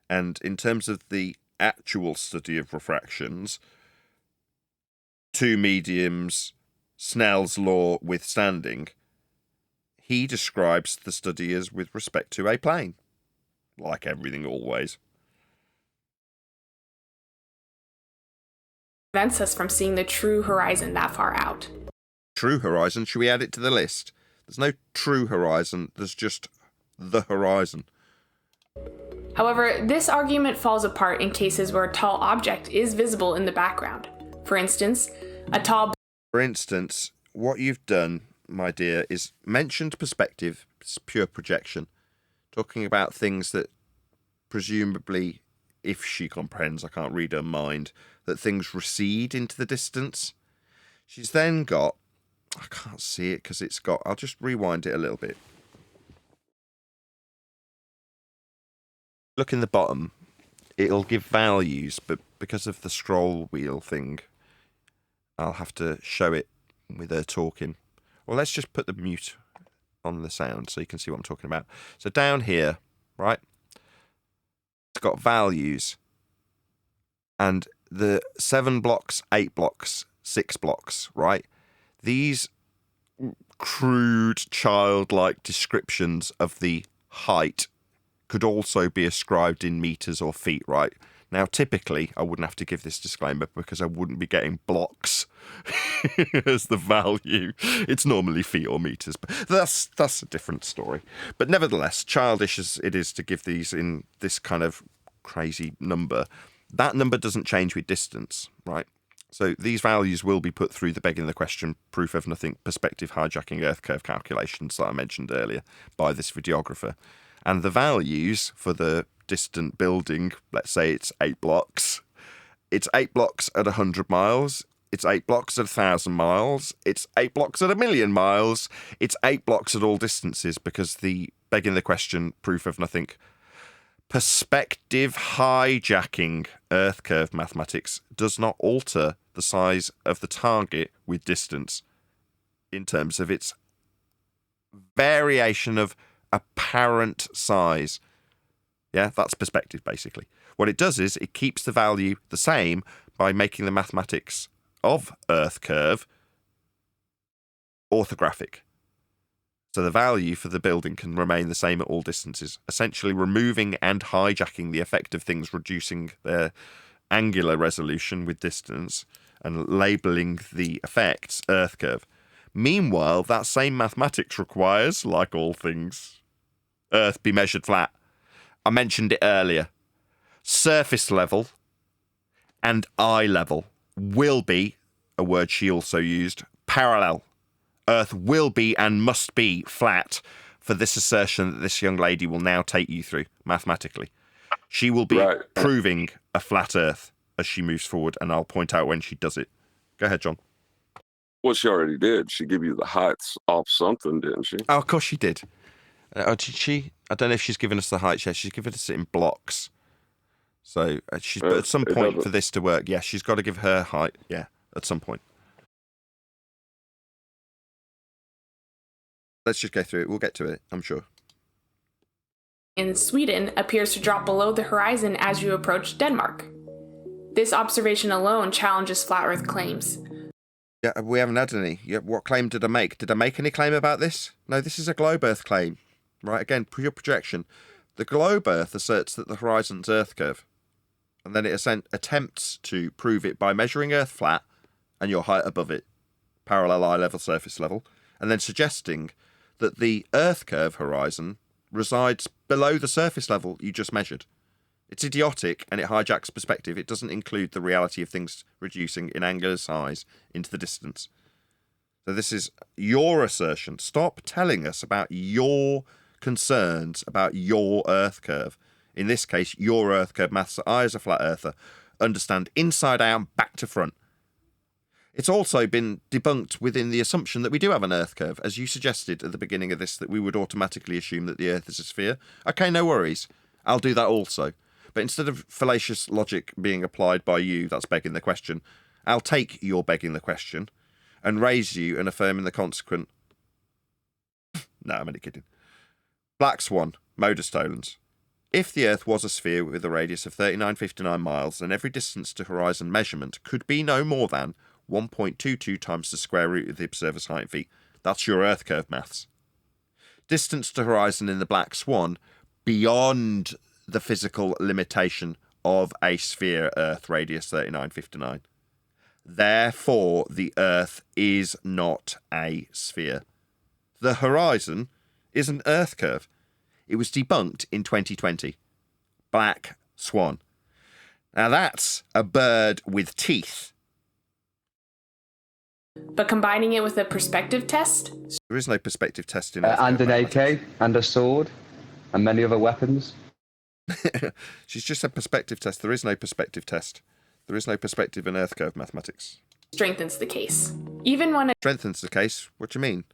And in terms of the actual study of refractions, two mediums, Snell's law withstanding, he describes the study as with respect to a plane. Like everything always. Prevents us from seeing the true horizon that far out. True horizon? Should we add it to the list? There's no true horizon. There's just the horizon. However, this argument falls apart in cases where a tall object is visible in the background. For instance, what you've done, my dear, is mentioned perspective. It's pure projection. Talking about things that presumably, if she comprehends, I can't read her mind, that things recede into the distance. She's then got, I can't see it because it's got, I'll just rewind it a little bit. Look in the bottom, it'll give values, but because of the scroll wheel thing, I'll have to show it with her talking. Well, let's just put the mute on the sound so you can see what I'm talking about. So down here, right, it's got values. And the 7 blocks, 8 blocks, 6 blocks, right? These crude, childlike descriptions of the height could also be ascribed in meters or feet, right? Now, typically, I wouldn't have to give this disclaimer because I wouldn't be getting blocks as the value. It's normally feet or meters, but that's a different story. But nevertheless, childish as it is to give these in this kind of crazy number, that number doesn't change with distance, right? So these values will be put through the begging the question, proof of nothing, perspective hijacking Earth curve calculations that I mentioned earlier by this videographer. And the values for the distant building, let's say it's 8 blocks. It's 8 blocks at 100 miles. It's 8 blocks at 1,000 miles. It's 8 blocks at 1,000,000 miles. It's 8 blocks at all distances because the begging the question, proof of nothing, perspective hijacking Earth curve mathematics does not alter the size of the target with distance in terms of its variation of apparent size. Yeah, that's perspective, basically. What it does is it keeps the value the same by making the mathematics of Earth curve orthographic. So the value for the building can remain the same at all distances, essentially removing and hijacking the effect of things reducing their angular resolution with distance and labelling the effects Earth curve. Meanwhile, that same mathematics requires, like all things, Earth be measured flat. I mentioned it earlier. Surface level and eye level will be, a word she also used, parallel. Earth will be and must be flat for this assertion that this young lady will now take you through mathematically. She will be proving a flat Earth as she moves forward, and I'll point out when she does it. Go ahead, John. Well, she already did. She gave you the heights off something, didn't she? Oh, of course she did. Did she? I don't know if she's given us the heights yet. She's given us it in blocks. So but at some point for this to work, yeah, she's got to give her height. Yeah, at some point. Let's just go through it. We'll get to it, I'm sure. In Sweden appears to drop below the horizon as you approach Denmark. This observation alone challenges flat Earth claims. Yeah, we haven't had any. Yeah, what claim did I make? Did I make any claim about this? No, this is a globe Earth claim. Right, again, pure projection. The globe Earth asserts that the horizon's Earth curve. And then it attempts to prove it by measuring Earth flat and your height above it, parallel eye level, surface level, and then suggesting that the Earth curve horizon resides below the surface level you just measured. It's idiotic and it hijacks perspective. It doesn't include the reality of things reducing in angular size into the distance. So this is your assertion. Stop telling us about your concerns about your Earth curve. In this case, your Earth curve maths that I, as a flat earther, understand inside out and back to front. It's also been debunked within the assumption that we do have an Earth curve, as you suggested at the beginning of this, that we would automatically assume that the Earth is a sphere. Okay, no worries. I'll do that also. But instead of fallacious logic being applied by you, that's begging the question, I'll take your begging the question and raise you and affirm in the consequent... No, I'm only kidding. Black Swan, Modus Tollens. If the Earth was a sphere with a radius of 3959 miles, then every distance to horizon measurement could be no more than 1.22 times the square root of the observer's height in feet. That's your Earth curve maths. Distance to horizon in the Black Swan, beyond the physical limitation of a sphere Earth radius 3959. Therefore, the Earth is not a sphere. The horizon is an Earth curve. It was debunked in 2020. Black Swan. Now that's a bird with teeth. But combining it with a perspective test? There is no perspective test in and an AK, and a sword, and many other weapons. She's just said perspective test. There is no perspective test. There is no perspective in Earth curve mathematics. Strengthens the case. Even when a Strengthens the case? What do you mean?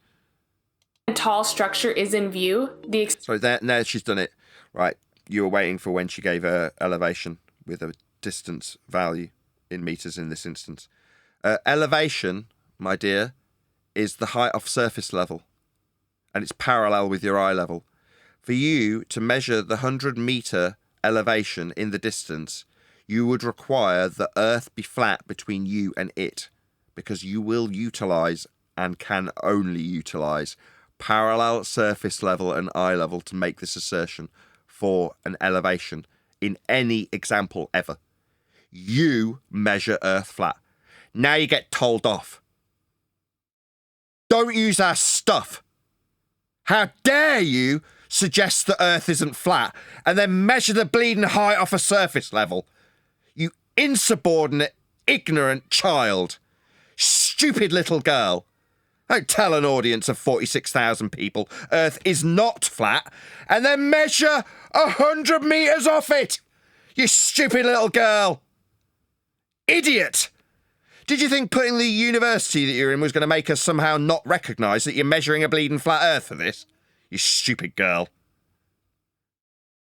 tall structure is in view, Sorry, there she's done it. Right, you were waiting for when she gave her elevation with a distance value in meters in this instance. Elevation, my dear, is the height off surface level, and it's parallel with your eye level. For you to measure the 100-meter elevation in the distance, you would require the Earth be flat between you and it, because you will utilise and can only utilise parallel surface level and eye level to make this assertion for an elevation in any example ever. You measure Earth flat. Now you get told off. Don't use our stuff. How dare you suggest the Earth isn't flat and then measure the bleeding height off a surface level? You insubordinate, ignorant child. Stupid little girl. Don't tell an audience of 46,000 people Earth is not flat and then measure 100 meters off it. You stupid little girl. Idiot. Did you think putting the university that you're in was going to make us somehow not recognise that you're measuring a bleeding flat Earth for this? You stupid girl.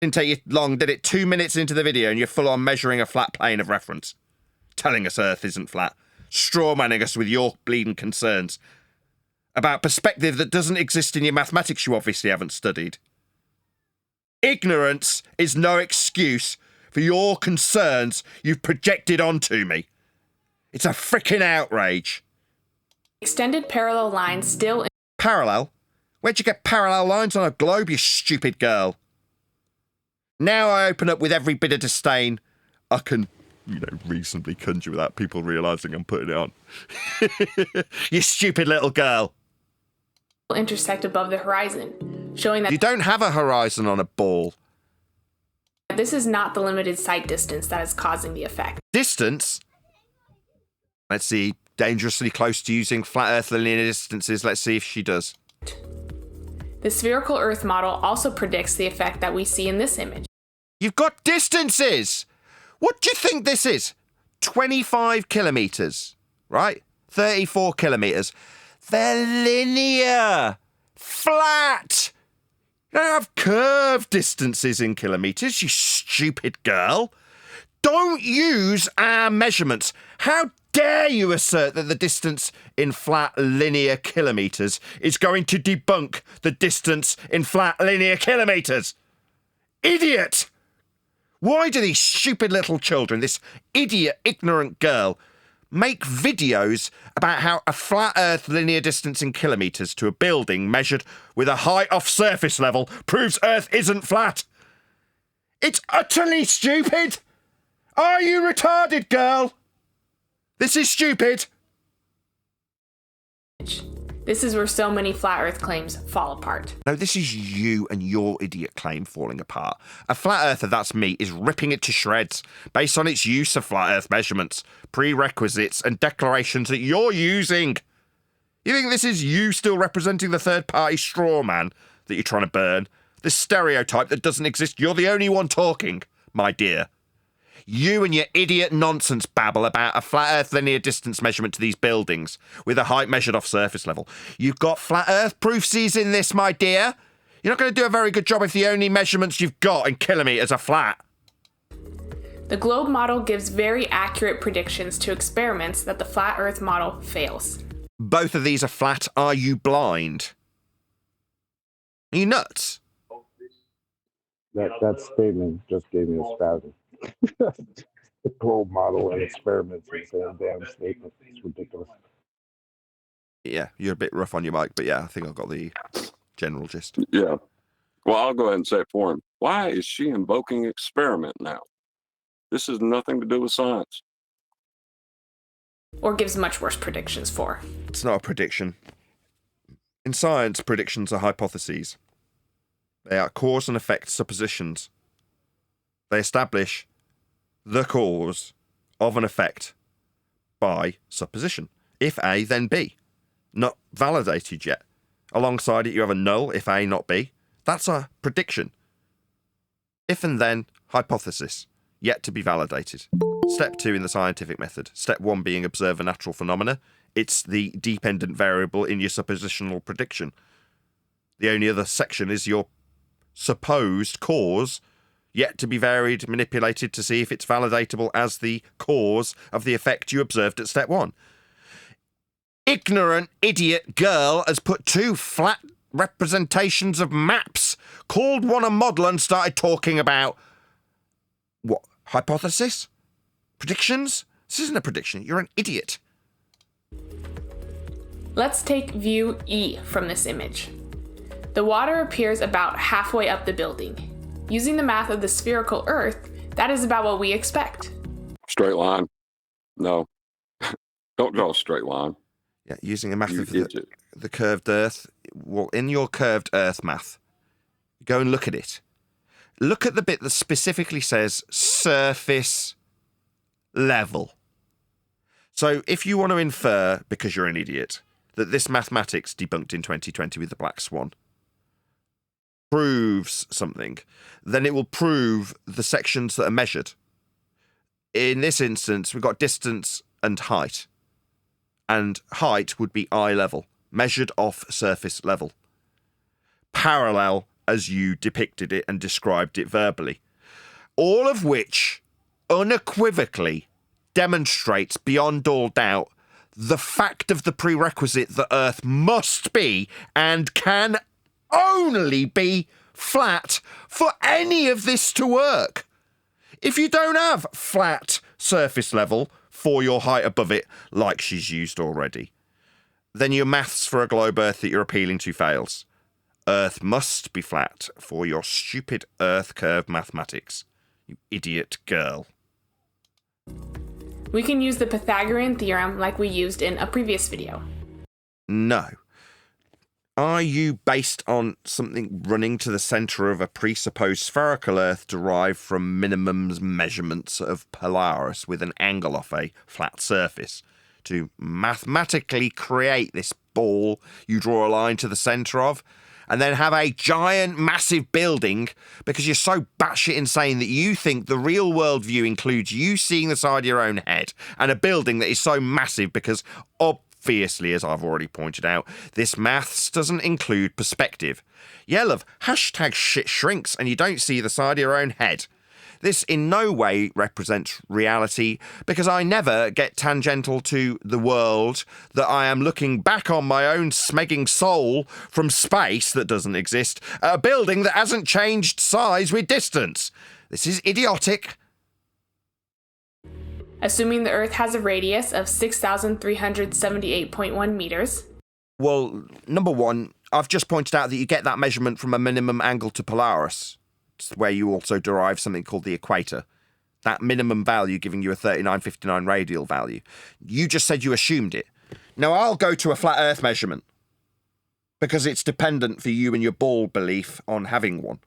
Didn't take you long, did it? 2 minutes into the video and you're full on measuring a flat plane of reference. Telling us Earth isn't flat. Strawmanning us with your bleeding concerns. About perspective that doesn't exist in your mathematics you obviously haven't studied. Ignorance is no excuse for your concerns you've projected onto me. It's a frickin' outrage. extended parallel lines still Parallel? Where'd you get parallel lines on a globe, you stupid girl? Now I open up with every bit of disdain I can, reasonably conjure without people realising I'm putting it on. You stupid little girl. Intersect above the horizon, showing that You don't have a horizon on a ball. this is not the limited sight distance that is causing the effect. Distance? Let's see. Dangerously close to using flat Earth linear distances. Let's see if she does. The spherical Earth model also predicts the effect that we see in this image. You've got distances! What do you think this is? 25 kilometres, right? 34 kilometres. They're linear! Flat! You don't have curved distances in kilometres, you stupid girl. Don't use our measurements. How dare you assert that the distance in flat linear kilometres is going to debunk the distance in flat linear kilometres? Idiot! Why do these stupid little children, this idiot, ignorant girl, make videos about how a flat Earth linear distance in kilometres to a building measured with a height off surface level proves Earth isn't flat? It's utterly stupid! Are you retarded, girl? This is stupid. This is where so many flat Earth claims fall apart. No, this is you and your idiot claim falling apart. A flat earther, that's me, is ripping it to shreds based on its use of flat Earth measurements, prerequisites, and declarations that you're using. You think this is you still representing the third-party straw man that you're trying to burn? This stereotype that doesn't exist. You're the only one talking, my dear. You and your idiot nonsense babble about a flat Earth linear distance measurement to these buildings with a height measured off surface level. You've got flat Earth proofsies in this, my dear. You're not going to do a very good job if the only measurements you've got in kilometres are flat. The globe model gives very accurate predictions to experiments that the flat Earth model fails. Both of these are flat. Are you blind? Are you nuts? That statement just gave me a spasm. The globe model and experiments and saying damn statement. It's ridiculous. Yeah, you're a bit rough on your mic, but yeah, I think I've got the general gist. Yeah. Well, I'll go ahead and say it for him. Why is she invoking experiment now? This has nothing to do with science. Or gives much worse predictions for. It's not a prediction. In science, predictions are hypotheses. They are cause and effect suppositions. They establish the cause of an effect by supposition. If A, then B. Not validated yet. Alongside it, you have a null, if A, not B. That's a prediction. If and then, hypothesis. Yet to be validated. Step 2 in the scientific method. Step 1 being observe a natural phenomena. It's the dependent variable in your suppositional prediction. The only other section is your supposed cause, yet to be varied, manipulated to see if it's validatable as the cause of the effect you observed at step 1. Ignorant idiot girl has put 2 flat representations of maps, called one a model and started talking about what? Hypothesis? Predictions? This isn't a prediction. You're an idiot. Let's take view E from this image. The water appears about halfway up the building. Using the math of the spherical Earth, that is about what we expect. Straight line. No. Don't draw a straight line. Yeah, using a math You of idiot. the curved Earth. Well, in your curved Earth math, go and look at it. Look at the bit that specifically says surface level. So if you want to infer, because you're an idiot, that this mathematics debunked in 2020 with the black swan proves something, then it will prove the sections that are measured. In this instance, we've got distance and height. And height would be eye level, measured off surface level. Parallel as you depicted it and described it verbally. All of which unequivocally demonstrates beyond all doubt the fact of the prerequisite that Earth must be and can only be flat for any of this to work. If you don't have flat surface level for your height above it, like she's used already, then your maths for a globe Earth that you're appealing to fails. Earth must be flat for your stupid Earth curve mathematics. You idiot girl. We can use the Pythagorean theorem like we used in a previous video. No. Are you based on something running to the centre of a presupposed spherical Earth derived from minimum measurements of Polaris with an angle off a flat surface to mathematically create this ball you draw a line to the centre of, and then have a giant, massive building because you're so batshit insane that you think the real world view includes you seeing the side of your own head, and a building that is so massive because obviously, as I've already pointed out, this maths doesn't include perspective. Yeah, love, hashtag shit shrinks and you don't see the side of your own head. This in no way represents reality because I never get tangential to the world that I am looking back on my own smegging soul from space that doesn't exist, at a building that hasn't changed size with distance. This is idiotic. Assuming the Earth has a radius of 6,378.1 meters. Well, number one, I've just pointed out that you get that measurement from a minimum angle to Polaris, where you also derive something called the equator. That minimum value giving you a 3959 radial value. You just said you assumed it. Now I'll go to a flat Earth measurement because it's dependent for you and your ball belief on having one.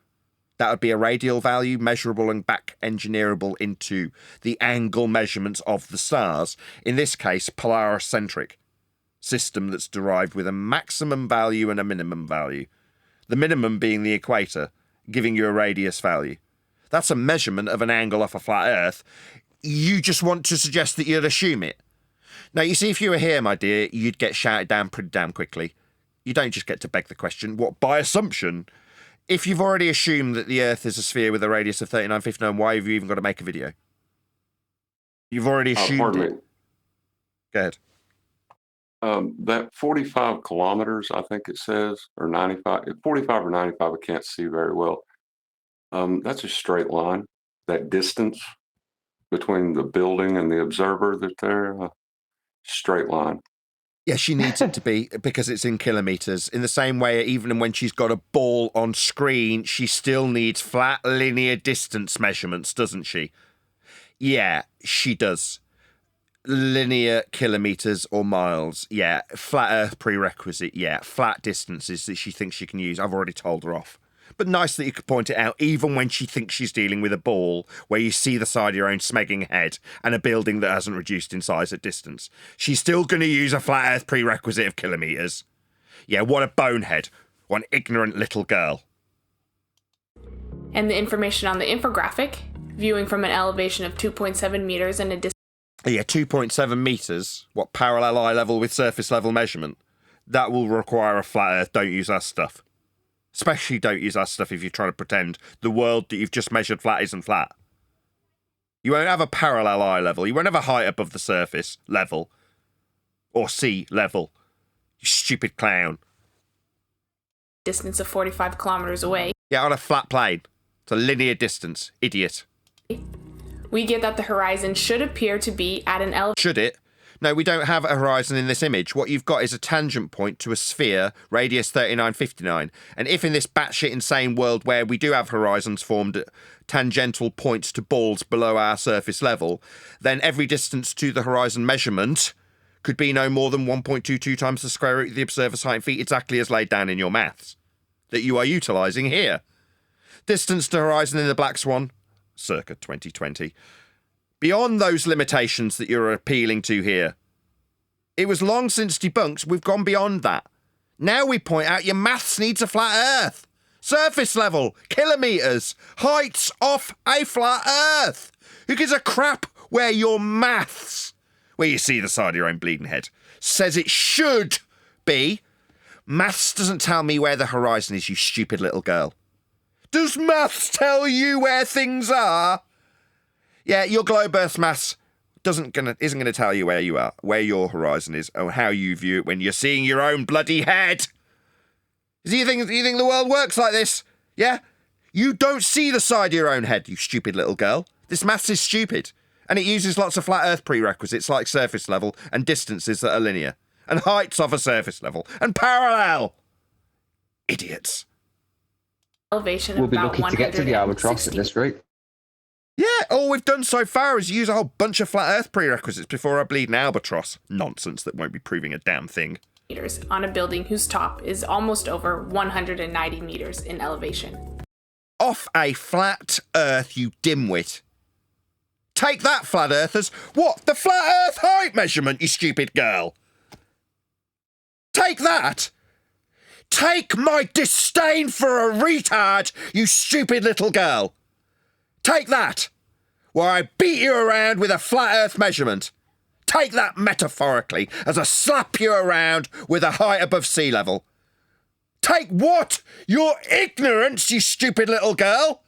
That would be a radial value, measurable and back engineerable into the angle measurements of the stars. In this case, Polaris-centric system that's derived with a maximum value and a minimum value. The minimum being the equator, giving you a radius value. That's a measurement of an angle off a flat Earth. You just want to suggest that you'd assume it. Now, you see, if you were here, my dear, you'd get shouted down pretty damn quickly. You don't just get to beg the question, what, by assumption? If you've already assumed that the Earth is a sphere with a radius of 3959, why have you even got to make a video? You've already assumed it. Me. Go ahead. That 45 kilometers, I think it says, or 95, 45 or 95, I can't see very well. That's a straight line. That distance between the building and the observer that's there, straight line. Yeah, she needs it to be because it's in kilometres. In the same way, even when she's got a ball on screen, she still needs flat linear distance measurements, doesn't she? Yeah, she does. Linear kilometres or miles, yeah. Flat Earth prerequisite, yeah. Flat distances that she thinks she can use. I've already told her off. But nice that you could point it out, even when she thinks she's dealing with a ball where you see the side of your own smegging head and a building that hasn't reduced in size at distance. She's still going to use a flat Earth prerequisite of kilometres. Yeah, what a bonehead. What an ignorant little girl. And the information on the infographic, viewing from an elevation of 2.7 meters and a distance. Yeah, 2.7 metres. What, parallel eye level with surface level measurement? That will require a flat Earth. Don't use our stuff. Especially don't use our stuff if you're trying to pretend the world that you've just measured flat isn't flat. You won't have a parallel eye level. You won't have a height above the surface level. Or sea level. You stupid clown. Distance of 45 kilometers away. Yeah, on a flat plane. It's a linear distance. Idiot. We get that the horizon should appear to be at an elevation. Should it? No, we don't have a horizon in this image. What you've got is a tangent point to a sphere, radius 3959. And if in this batshit insane world where we do have horizons formed at tangential points to balls below our surface level, then every distance to the horizon measurement could be no more than 1.22 times the square root of the observer's height in feet, exactly as laid down in your maths that you are utilising here. Distance to horizon in the Black Swan, circa 2020. Beyond those limitations that you're appealing to here. It was long since debunked. We've gone beyond that. Now we point out your maths needs a flat Earth. Surface level, kilometres, heights off a flat Earth. Who gives a crap where your maths, where you see the side of your own bleeding head, says it should be? Maths doesn't tell me where the horizon is, you stupid little girl. Does maths tell you where things are? Yeah, your globe Earth maths isn't gonna tell you where you are, where your horizon is, or how you view it when you're seeing your own bloody head. Do you think the world works like this? Yeah? You don't see the side of your own head, you stupid little girl. This maths is stupid. And it uses lots of flat Earth prerequisites like surface level and distances that are linear. And heights off a surface level. And parallel. Idiots. elevation We'll of be about lucky to get to the Albatross at 160 this rate. Yeah, all we've done so far is use a whole bunch of flat Earth prerequisites before I bleed an albatross. Nonsense that won't be proving a damn thing. meters on a building whose top is almost over 190 meters in elevation. Off a flat Earth, you dimwit. Take that, flat Earthers. What? The flat Earth height measurement, you stupid girl. Take that. Take my disdain for a retard, you stupid little girl. Take that, where I beat you around with a flat Earth measurement. Take that metaphorically, as I slap you around with a height above sea level. Take what? Your ignorance, you stupid little girl?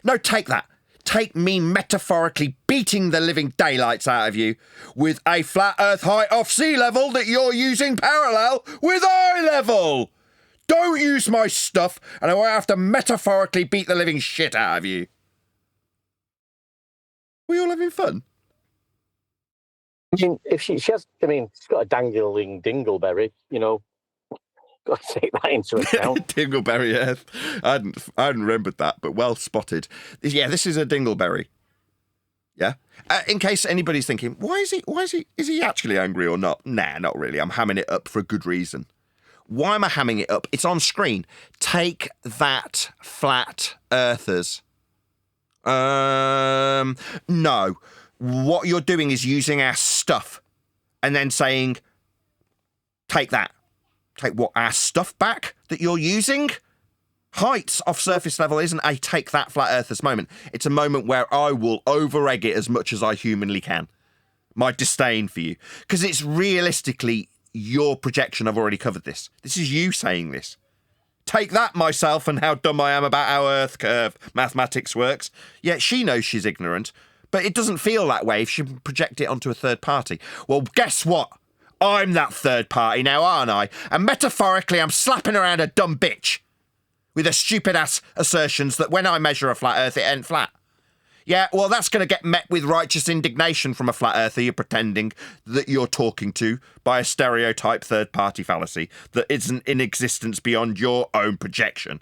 No, take that. Take me metaphorically beating the living daylights out of you with a flat Earth height off sea level that you're using parallel with eye level. Don't use my stuff, and I won't have to metaphorically beat the living shit out of you. We all having fun? I mean, if she has, I mean, she's got a dangling dingleberry, you know, got to take that into account. Dingleberry, yes. I hadn't remembered that, but well spotted. Yeah, this is a dingleberry. Yeah. In case anybody's thinking, is he actually angry or not? Nah, not really. I'm hamming it up for a good reason. Why am I hamming it up? It's on screen. Take that, flat earthers. No. What you're doing is using our stuff and then saying, take that. Take what? Our stuff back that you're using? Heights off surface level isn't a take that, flat earthers moment. It's a moment where I will over-egg it as much as I humanly can. My disdain for you. Because it's realistically your projection. I've already covered this. This is you saying this. Take that, myself, and how dumb I am about how Earth curve mathematics works. Yet she knows she's ignorant, but it doesn't feel that way if she can project it onto a third party. Well, guess what? I'm that third party now, aren't I? And metaphorically, I'm slapping around a dumb bitch with her stupid-ass assertions that when I measure a flat Earth, it ain't flat. Yeah, well, that's going to get met with righteous indignation from a flat earther you're pretending that you're talking to by a stereotype third-party fallacy that isn't in existence beyond your own projection.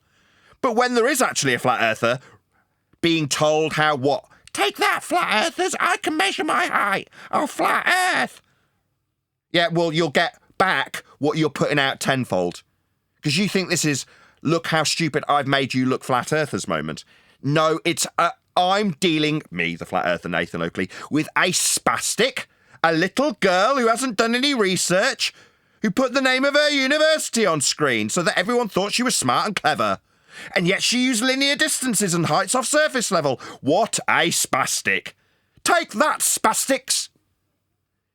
But when there is actually a flat earther being told how what? Take that, flat earthers, I can measure my height. Oh, flat earth. Yeah, well, you'll get back what you're putting out tenfold. Because you think this is, look how stupid I've made you look, flat earthers moment. No, it's I'm dealing, me, the flat earther Nathan Oakley, with a spastic, a little girl who hasn't done any research, who put the name of her university on screen so that everyone thought she was smart and clever. And yet she used linear distances and heights off surface level. What a spastic. Take that, spastics.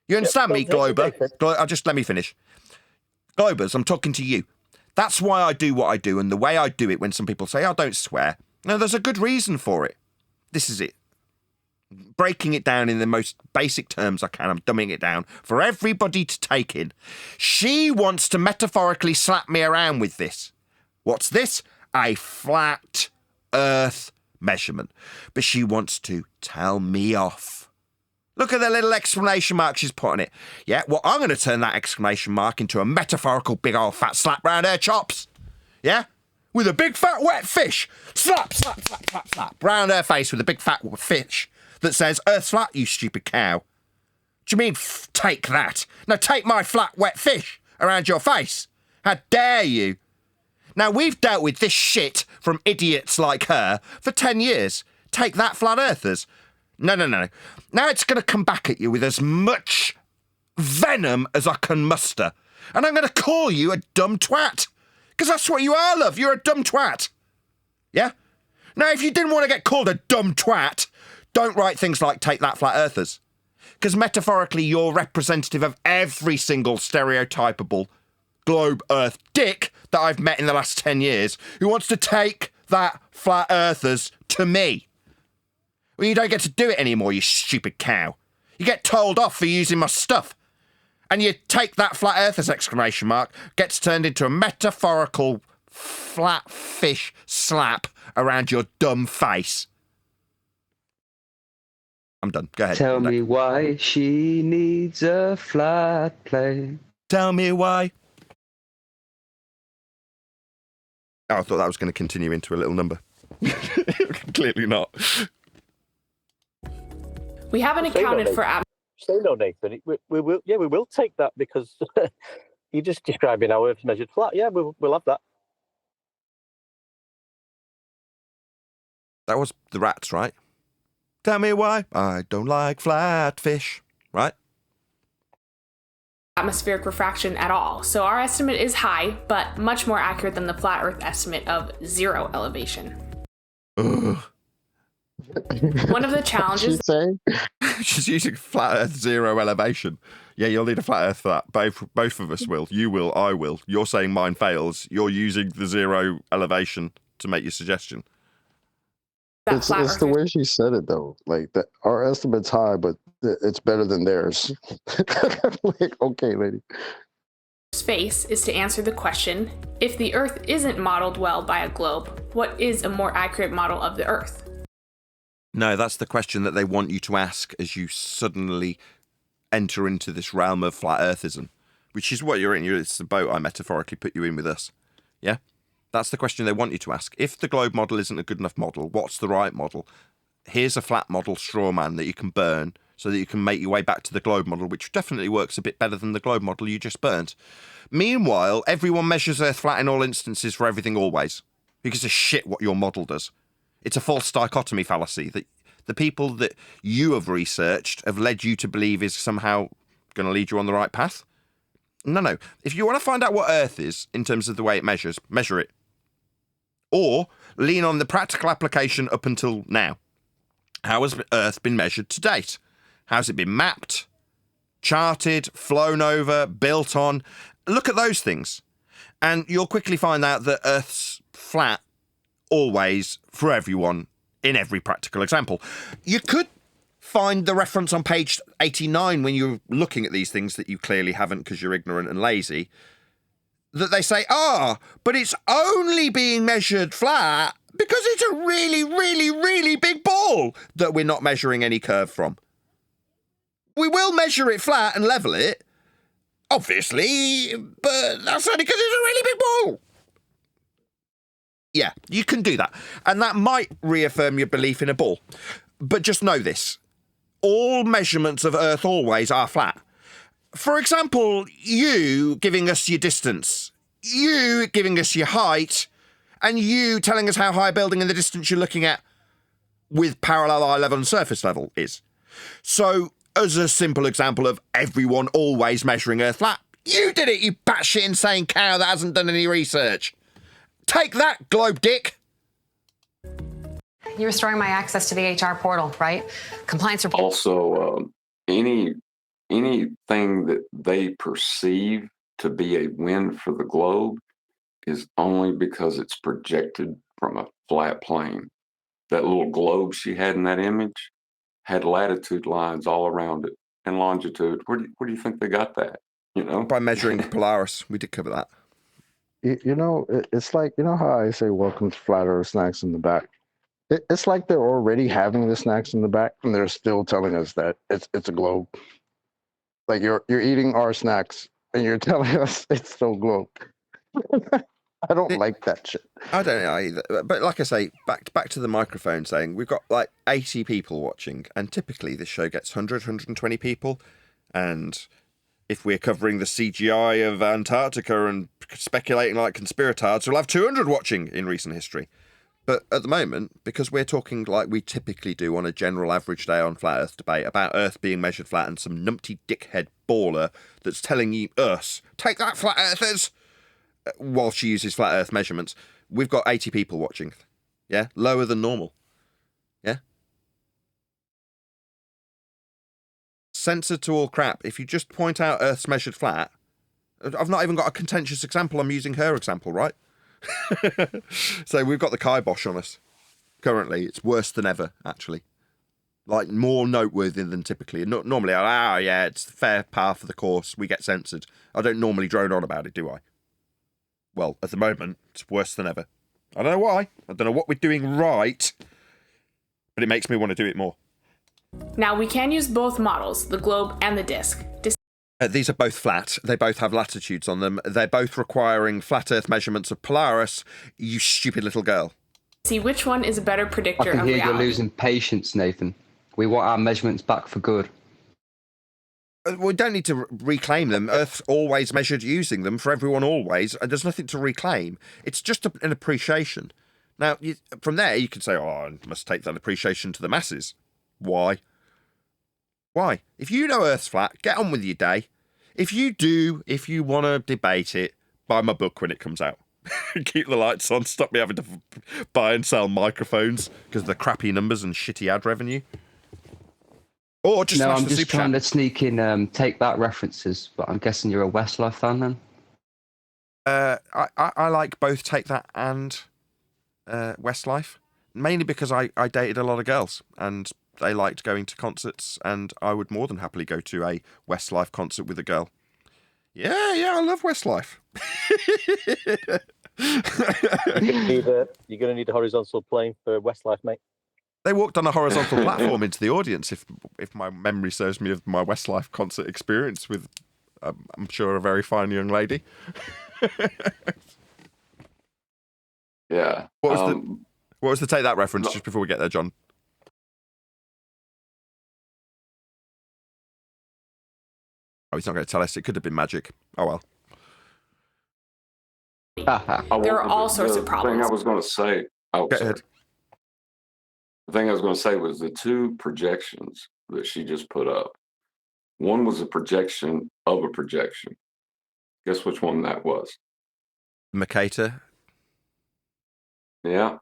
You understand me, Glober? Just let me finish. Globers, I'm talking to you. That's why I do what I do, and the way I do it when some people say, oh, don't swear. No, there's a good reason for it. This is it. Breaking it down in the most basic terms I can. I'm dumbing it down for everybody to take in. She wants to metaphorically slap me around with this. What's this? A flat Earth measurement. But she wants to tell me off. Look at the little exclamation mark she's put on it. Yeah, well, I'm going to turn that exclamation mark into a metaphorical big old fat slap round her chops. Yeah? With a big fat wet fish. Slap, slap, slap, slap, slap. Round her face with a big fat fish that says, Earth's flat, you stupid cow. Do you mean, take that? Now take my flat wet fish around your face. How dare you? Now, we've dealt with this shit from idiots like her for 10 years. Take that, flat earthers. No. Now it's going to come back at you with as much venom as I can muster. And I'm going to call you a dumb twat. Because that's what you are, love. You're a dumb twat. Yeah? Now, if you didn't want to get called a dumb twat, don't write things like take that, flat earthers. Because metaphorically, you're representative of every single stereotypable globe earth dick that I've met in the last 10 years who wants to take that, flat earthers, to me. Well, you don't get to do it anymore, you stupid cow. You get told off for using my stuff. And you take that, flat earthers, exclamation mark, gets turned into a metaphorical flat fish slap around your dumb face. I'm done. Go ahead. Tell me why she needs a flat plane. Tell me why. Oh, I thought that was going to continue into a little number. Clearly not. We haven't accounted for Say no, Nathan. We will take that because you're just describing how Earth's measured flat. Yeah, we'll have that. That was the rats, right? Tell me why I don't like flatfish, right? atmospheric refraction at all, so our estimate is high, but much more accurate than the flat Earth estimate of 0 elevation. Ugh. One of the challenges... She's using flat Earth 0 elevation. Yeah, you'll need a flat Earth for that. Both of us will. You will, I will. You're saying mine fails. You're using the 0 elevation to make your suggestion. It's the way she said it, though. Like, our estimate's high, but it's better than theirs. Like, okay, lady. Face is to answer the question, if the Earth isn't modeled well by a globe, what is a more accurate model of the Earth? No, that's the question that they want you to ask as you suddenly enter into this realm of flat earthism, which is what you're in. It's the boat I metaphorically put you in with us. Yeah? That's the question they want you to ask. If the globe model isn't a good enough model, what's the right model? Here's a flat model straw man that you can burn so that you can make your way back to the globe model, which definitely works a bit better than the globe model you just burnt. Meanwhile, everyone measures Earth flat in all instances for everything always. Who gives a shit what your model does? It's a false dichotomy fallacy that the people that you have researched have led you to believe is somehow going to lead you on the right path. No. If you want to find out what Earth is in terms of the way it measures, measure it. Or lean on the practical application up until now. How has Earth been measured to date? How's it been mapped, charted, flown over, built on? Look at those things. And you'll quickly find out that Earth's flat always for everyone in every practical example. You could find the reference on page 89 when you're looking at these things that you clearly haven't because you're ignorant and lazy, that they say, but it's only being measured flat because it's a really, really, really big ball that we're not measuring any curve from. We will measure it flat and level it, obviously, but that's only because it's a really big ball. Yeah, you can do that. And that might reaffirm your belief in a ball. But just know this. All measurements of Earth always are flat. For example, you giving us your distance, you giving us your height, and you telling us how high a building in the distance you're looking at with parallel eye level and surface level is. So, as a simple example of everyone always measuring Earth flat, you did it, you batshit insane cow that hasn't done any research. Take that, globe dick! You're restoring my access to the HR portal, right? Compliance report. Also, anything that they perceive to be a win for the globe is only because it's projected from a flat plane. That little globe she had in that image had latitude lines all around it and longitude. Where do you think they got that? You know, by measuring Polaris. We did cover that. You know, it's like, you know how I say welcome to Flat Earth snacks in the back? It's like they're already having the snacks in the back and they're still telling us that it's a globe. Like you're eating our snacks and you're telling us it's still globe. I don't like that shit. I don't know either. But like I say, back to the microphone saying we've got like 80 people watching, and typically this show gets 120 people. And if we're covering the CGI of Antarctica and speculating like conspiratards, we'll have 200 watching in recent history. But at the moment, because we're talking like we typically do on a general average day on Flat Earth debate about Earth being measured flat and some numpty dickhead baller that's telling us, take that, Flat Earthers, while she uses Flat Earth measurements, we've got 80 people watching. Yeah? Lower than normal. Yeah? Censored to all crap. If you just point out Earth's measured flat, I've not even got a contentious example. I'm using her example, right? So we've got the kibosh on us. Currently, it's worse than ever, actually. Like, more noteworthy than typically. Normally, yeah, it's the fair path of the course. We get censored. I don't normally drone on about it, do I? Well, at the moment, it's worse than ever. I don't know why. I don't know what we're doing right. But it makes me want to do it more. Now, we can use both models, the globe and the disk. These are both flat. They both have latitudes on them. They're both requiring flat Earth measurements of Polaris. You stupid little girl. See which one is a better I predictor can of hear reality. you're losing patience, Nathan. We want our measurements back for good. We don't need to reclaim them. Earth's always measured using them for everyone always, and there's nothing to reclaim. It's just an appreciation. Now, from there, you could say, oh, I must take that appreciation to the masses. Why? Why? If you know Earth's flat, get on with your day. If you want to debate it, buy my book when it comes out. Keep the lights on, stop me having to buy and sell microphones because of the crappy numbers and shitty ad revenue. Or just No, smash I'm the just super trying chat. to sneak in Take That references, but I'm guessing you're a Westlife fan then? I like both Take That and Westlife, mainly because I dated a lot of girls and they liked going to concerts, and I would more than happily go to a Westlife concert with a girl. Yeah, I love Westlife. You're going to need a horizontal plane for Westlife, mate. They walked on a horizontal platform into the audience, if my memory serves me of my Westlife concert experience with, I'm sure, a very fine young lady. Yeah. What was the Take That reference, just before we get there, John? Oh, he's not going to tell us. It could have been magic. Oh, well. There are all sorts of problems. The thing I was going to say... Oh, Go sorry. ahead. The thing I was going to say was the two projections that she just put up. One was a projection of a projection. Guess which one that was? Mercator. Yeah.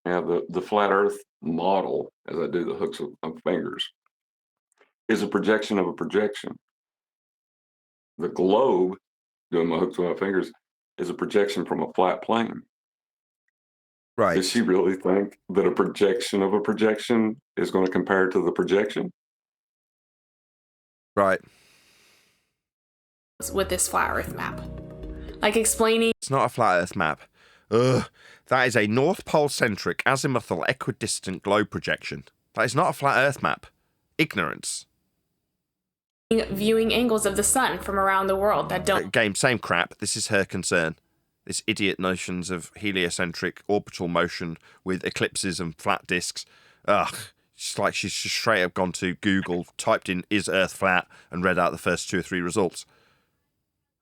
The flat Earth model, as I do the hooks of fingers, is a projection of a projection. The globe, doing my hooks with my fingers, is a projection from a flat plane. Right. Does she really think that a projection of a projection is going to compare to the projection? Right. With this flat Earth map, like explaining It's not a flat Earth map. Ugh. That is a North Pole-centric, azimuthal, equidistant globe projection. That is not a flat Earth map. Ignorance. viewing angles of the sun from around the world that don't Game, same crap. This is her concern. This idiot notions of heliocentric orbital motion with eclipses and flat disks. Ugh. It's like she's just straight up gone to Google, typed in "is Earth flat" and read out the first 2 or 3 results.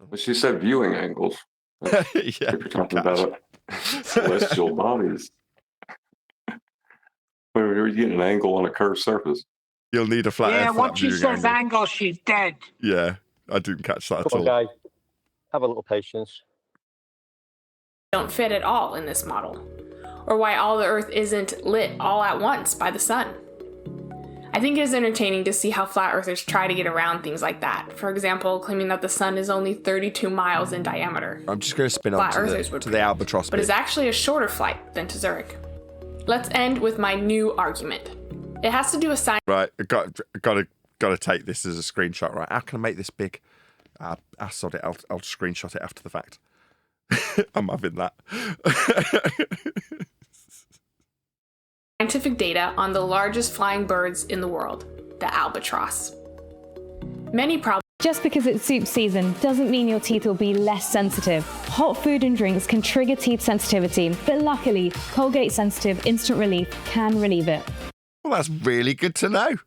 But she said viewing angles. Yeah, If you're talking about celestial bodies. Where you're getting an angle on a curved surface. you'll need a flat Earth flat once she viewing says angle. angle, she's dead. Yeah, I didn't catch that at Come on, all. guys. Have a little patience. fit at all in this model, or why all the Earth isn't lit all at once by the sun. I think it is entertaining to see how flat earthers try to get around things like that. For example, claiming that the sun is only 32 miles in diameter. I'm just going to spin on Flat to earthers the, would to the Albatross but bit. is actually a shorter flight than to Zurich. Let's end with my new argument. It has to do with science. Right, got to take this as a screenshot. Right, how can I make this big? I'll sod it. I'll screenshot it after the fact. I'm having that. Scientific data on the largest flying birds in the world, the albatross. Many problems. Just because it's soup season doesn't mean your teeth will be less sensitive. Hot food and drinks can trigger teeth sensitivity, but luckily, Colgate Sensitive Instant Relief can relieve it. Well, that's really good to know.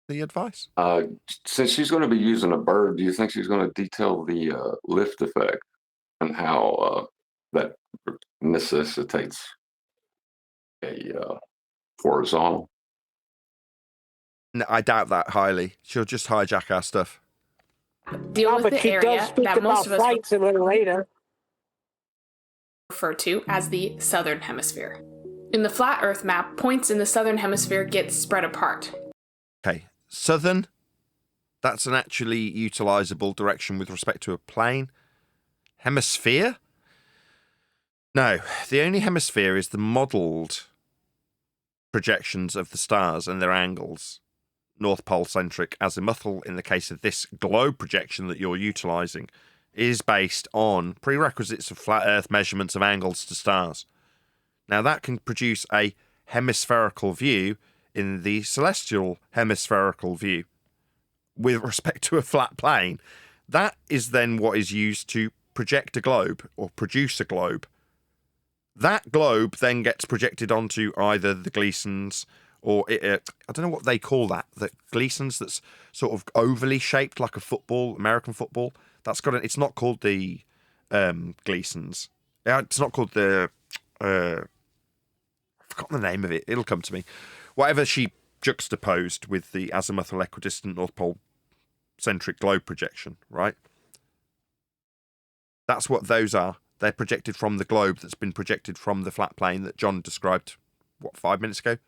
The advice. Since she's going to be using a bird, do you think she's going to detail the lift effect and how that necessitates a horizontal? No, I doubt that highly. She'll just hijack our stuff. Deal with but the she does area speak that about most of us flights a little later. refer to as the southern hemisphere. In the flat Earth map, points in the southern hemisphere get spread apart. Okay, southern. That's an actually utilizable direction with respect to a plane. Hemisphere? No, the only hemisphere is the modelled projections of the stars and their angles. North Pole centric, azimuthal, in the case of this globe projection that you're utilising, is based on prerequisites of flat Earth measurements of angles to stars. Now that can produce a hemispherical view in the celestial hemispherical view, with respect to a flat plane, that is then what is used to project a globe or produce a globe. That globe then gets projected onto either the Gleasons or I don't know what they call that. The Gleasons that's sort of ovally shaped like a football, American football. That's got it's not called the Gleasons. Yeah, it's not called the. I've forgotten the name of it. It'll come to me. Whatever she juxtaposed with the azimuthal equidistant North Pole centric globe projection, right? That's what those are. They're projected from the globe that's been projected from the flat plane that John described, 5 minutes ago?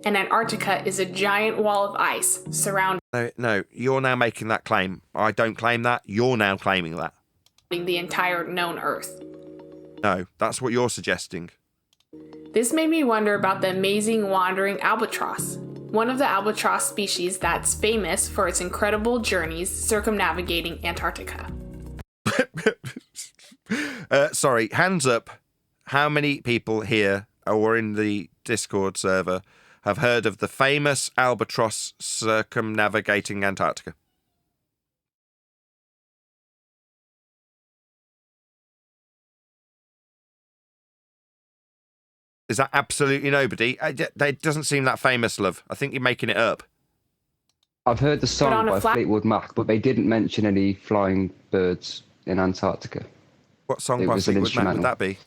And Antarctica is a giant wall of ice surrounding No, you're now making that claim. I don't claim that. You're now claiming that. the entire known Earth. No, that's what you're suggesting. This made me wonder about the amazing wandering albatross, one of the albatross species that's famous for its incredible journeys circumnavigating Antarctica. Sorry, hands up. How many people here or in the Discord server have heard of the famous albatross circumnavigating Antarctica? Is that absolutely nobody? It doesn't seem that famous, love. I think you're making it up. I've heard the on song a by flat- Fleetwood Mac, but they didn't mention any flying birds in Antarctica. What song It by was an Fleetwood Mac would instrumental. that be?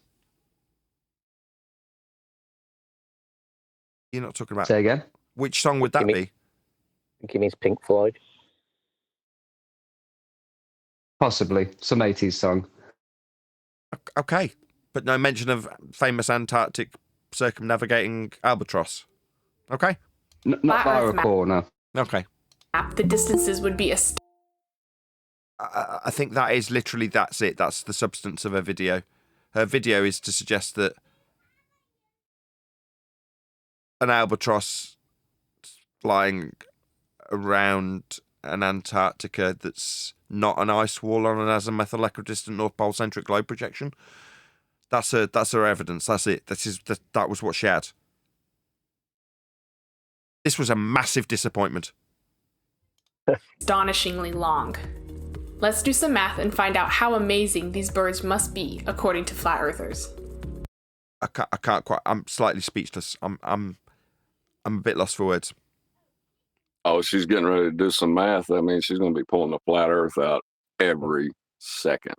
You're not talking about... Say again? Which song would that Gimme. be? I think he means Pink Floyd. Possibly. Some 80s song. Okay, but no mention of famous Antarctic circumnavigating albatross. Okay? Not Flat that I Earth map. recall, no. Okay. The distances would be I think that is literally, that's it. That's the substance of her video. Her video is to suggest that an albatross flying around an Antarctica that's not an ice wall on an azimuthal equidistant North Pole centric globe projection. That's her evidence. That's it. That was what she had. This was a massive disappointment. astonishingly long. Let's do some math and find out how amazing these birds must be, according to flat earthers. I can't quite. I'm slightly speechless. I'm a bit lost for words. Oh, she's getting ready to do some math. I mean, she's going to be pulling the flat Earth out every second.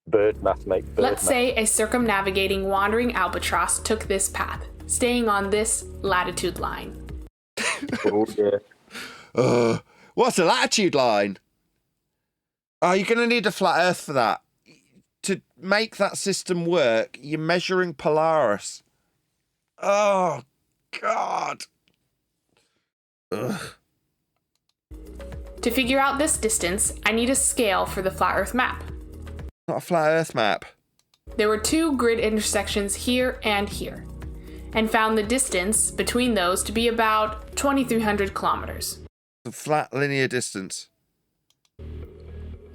Bird math, mate. Bird Let's math. say a circumnavigating wandering albatross took this path, staying on this latitude line. Oh, yeah. What's a latitude line? Oh, you're going to need a flat Earth for that. To make that system work, you're measuring Polaris. Oh, God. Ugh. To figure out this distance, I need a scale for the flat Earth map. Not a flat Earth map. There were two grid intersections here, and found the distance between those to be about 2,300 kilometers. A flat linear distance.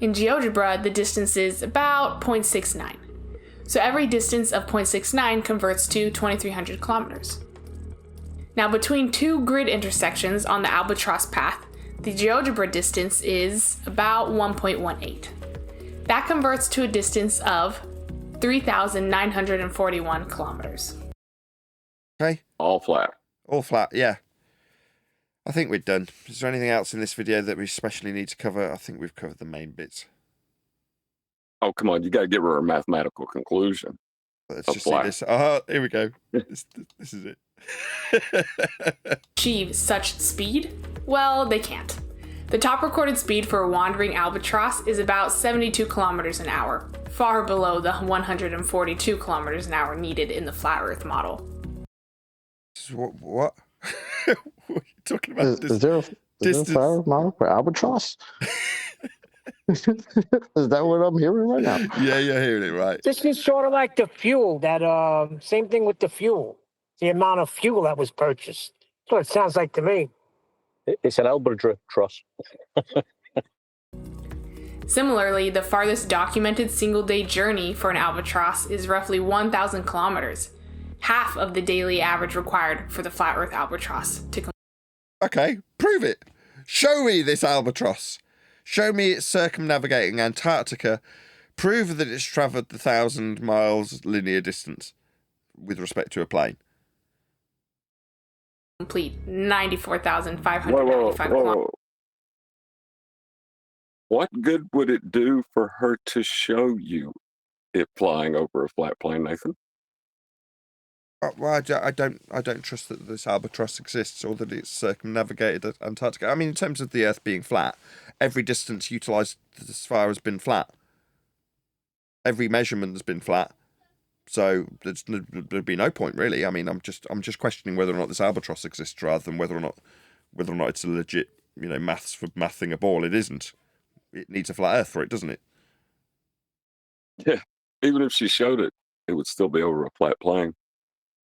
In GeoGebra, the distance is about 0.69. So every distance of 0.69 converts to 2,300 kilometers. Now, between two grid intersections on the albatross path, the GeoGebra distance is about 1.18. That converts to a distance of 3,941 kilometers. Okay. All flat. All flat, yeah. I think we're done. Is there anything else in this video that we especially need to cover? I think we've covered the main bits. Oh, come on. You got to give her a mathematical conclusion. Let's A just see flat. this. Oh, here we go. This is it. Achieve such speed? Well, they can't. The top recorded speed for a wandering albatross is about 72 kilometers an hour, far below the 142 kilometers an hour needed in the flat Earth model. What? What are you talking about? Is there a fire model for albatross? Is that what I'm hearing right now? Yeah, you're hearing it right. This is sort of like the fuel, that same thing with the fuel. The amount of fuel that was purchased. That's what it sounds like to me. It's an albatross. Similarly, the farthest documented single-day journey for an albatross is roughly 1,000 kilometers, half of the daily average required for the flat Earth albatross to complete. Okay, prove it. Show me this albatross. Show me it's circumnavigating Antarctica. Prove that it's travelled the 1,000 miles linear distance with respect to a plane. Complete 94,595 kilometers. What good would it do for her to show you it flying over a flat plane, Nathan? Well, I don't trust that this albatross exists or that it's circumnavigated Antarctica. I mean, in terms of the Earth being flat, every distance utilised as far has been flat. Every measurement has been flat, so there'd be no point really. I mean, I'm just questioning whether or not this albatross exists, rather than whether or not it's a legit, maths for mathing a ball. It isn't. It needs a flat Earth for it, doesn't it? Yeah. Even if she showed it, it would still be over a flat plane.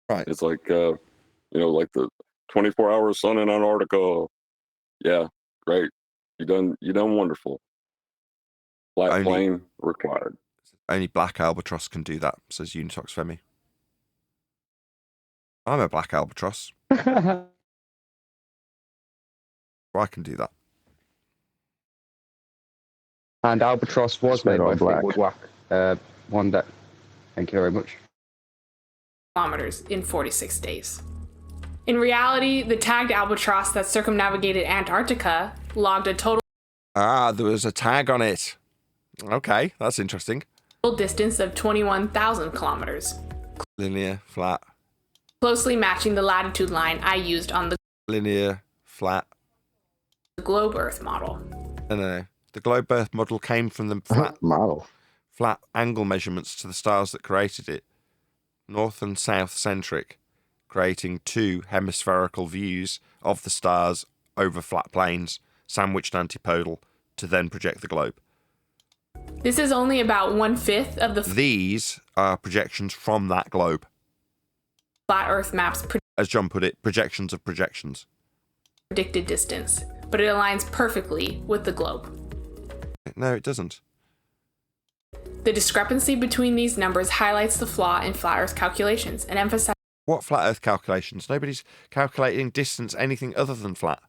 Right. It's like, like the 24-hour sun in Antarctica. Yeah, great. You done wonderful. Flat plane required. Only black albatross can do that, says Unitox Femi. I'm a black albatross. I can do that. And Albatross was made by Black. One day. Thank you very much. Kilometers in 46 days. In reality, the tagged albatross that circumnavigated Antarctica logged a total there was a tag on it. Okay, that's interesting. distance of 21,000 kilometers. Linear, flat. Closely matching the latitude line I used on the Linear, flat. globe Earth model. No. The globe Earth model came from the flat angle measurements to the stars that created it. North and south centric, creating two hemispherical views of the stars over flat planes, sandwiched antipodal, to then project the globe. This is only about 1/5 of the These are projections from that globe. flat Earth maps As John put it, projections of projections. predicted distance, but it aligns perfectly with the globe. No, it doesn't. The discrepancy between these numbers highlights the flaw in flat Earth calculations and emphasizes What flat Earth calculations? Nobody's calculating distance anything other than flat.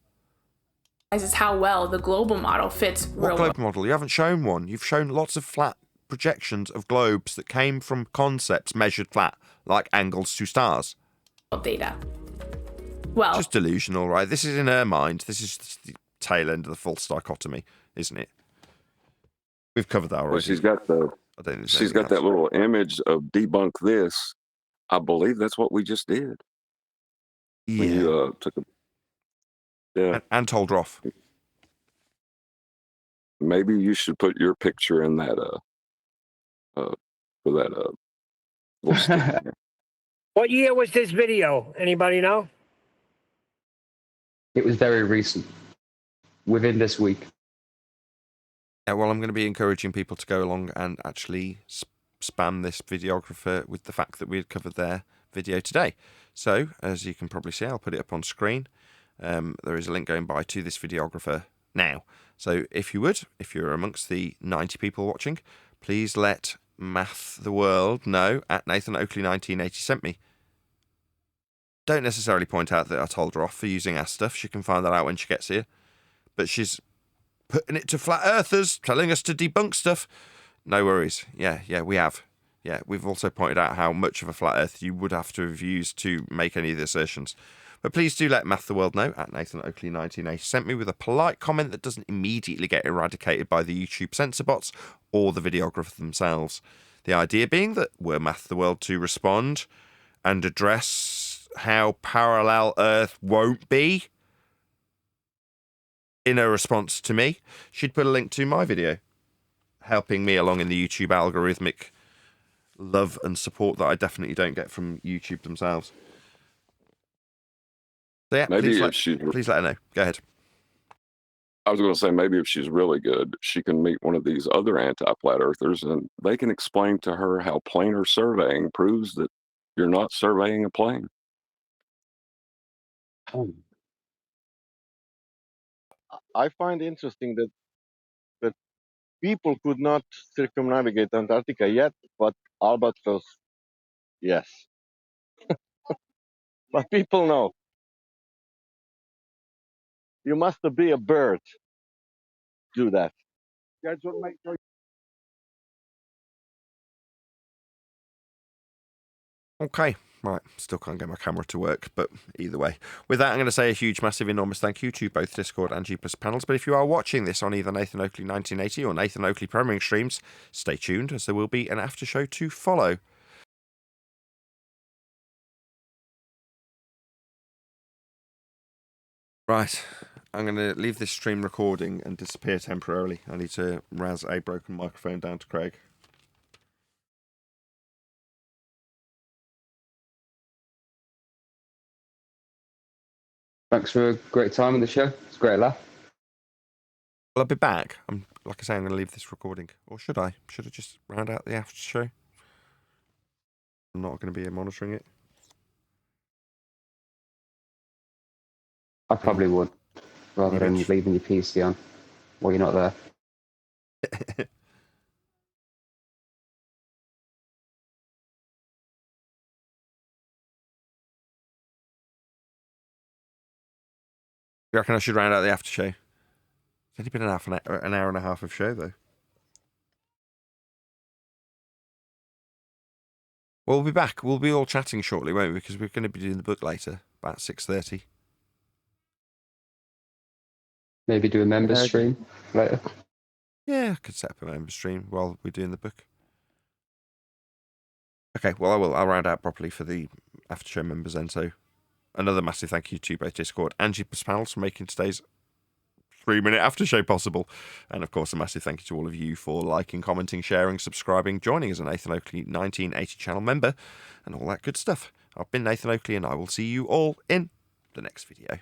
how well the global model fits What real globe model? You haven't shown one. You've shown lots of flat projections of globes that came from concepts measured flat, like angles to stars. world data. Well, Just delusional, right? This is in her mind. This is the tail end of the false dichotomy, isn't it? We've covered that already. Well, she's got that little image of debunk this. I believe that's what we just did. Yeah. When you took a... Yeah. And told her off. Maybe you should put your picture in that for that little stick there. What year was this video? Anybody know? It was very recent. Within this week. Yeah, well, I'm going to be encouraging people to go along and actually spam this videographer with the fact that we had covered their video today. So, as you can probably see, I'll put it up on screen. There is a link going by to this videographer now. So, if you're amongst the 90 people watching, please let Math the World know at Nathan Oakley 1980 sent me. Don't necessarily point out that I told her off for using our stuff. She can find that out when she gets here. But she's putting it to flat earthers, telling us to debunk stuff. No worries. Yeah, we have. Yeah, we've also pointed out how much of a flat earth you would have to have used to make any of the assertions. But please do let Math the World know at Nathan Oakley 1980 sent me with a polite comment that doesn't immediately get eradicated by the YouTube censor bots or the videographer themselves. The idea being that were Math the World to respond and address how parallel Earth won't be in a response to me, she'd put a link to my video, helping me along in the YouTube algorithmic love and support that I definitely don't get from YouTube themselves. So yeah, Maybe please let her know. Go ahead. I was going to say, maybe if she's really good, she can meet one of these other anti-flat earthers and they can explain to her how planar surveying proves that you're not surveying a plane. I find interesting that people could not circumnavigate Antarctica yet, but Albatross, yes. But people know. You must be a bird. Do that. Guys, what make sure. Okay, right, still can't get my camera to work, but either way. With that, I'm going to say a huge, massive, enormous thank you to both Discord and G+ panels, but if you are watching this on either Nathan Oakley 1980 or Nathan Oakley Premiering streams, stay tuned, as there will be an after show to follow. Right, I'm going to leave this stream recording and disappear temporarily. I need to razz a broken microphone down to Craig. Thanks for a great time on the show. It's a great laugh. Well, I'll be back. Like I say, I'm going to leave this recording. Or should I? Should I just round out the after show? I'm not going to be here monitoring it. I probably would, rather than leaving your PC on while you're not there. You reckon I should round out the after show? It's only been an hour and a half of show, though. Well, we'll be back. We'll be all chatting shortly, won't we? Because we're going to be doing the book later, about 6:30. Maybe do a members stream later. Yeah, I could set up a member stream while we're doing the book. Okay, well, I will. I'll round out properly for the after show members then. So, another massive thank you to both Discord and G+ panels for making today's 3-minute after show possible. And of course, a massive thank you to all of you for liking, commenting, sharing, subscribing, joining as a Nathan Oakley 1980 channel member, and all that good stuff. I've been Nathan Oakley, and I will see you all in the next video.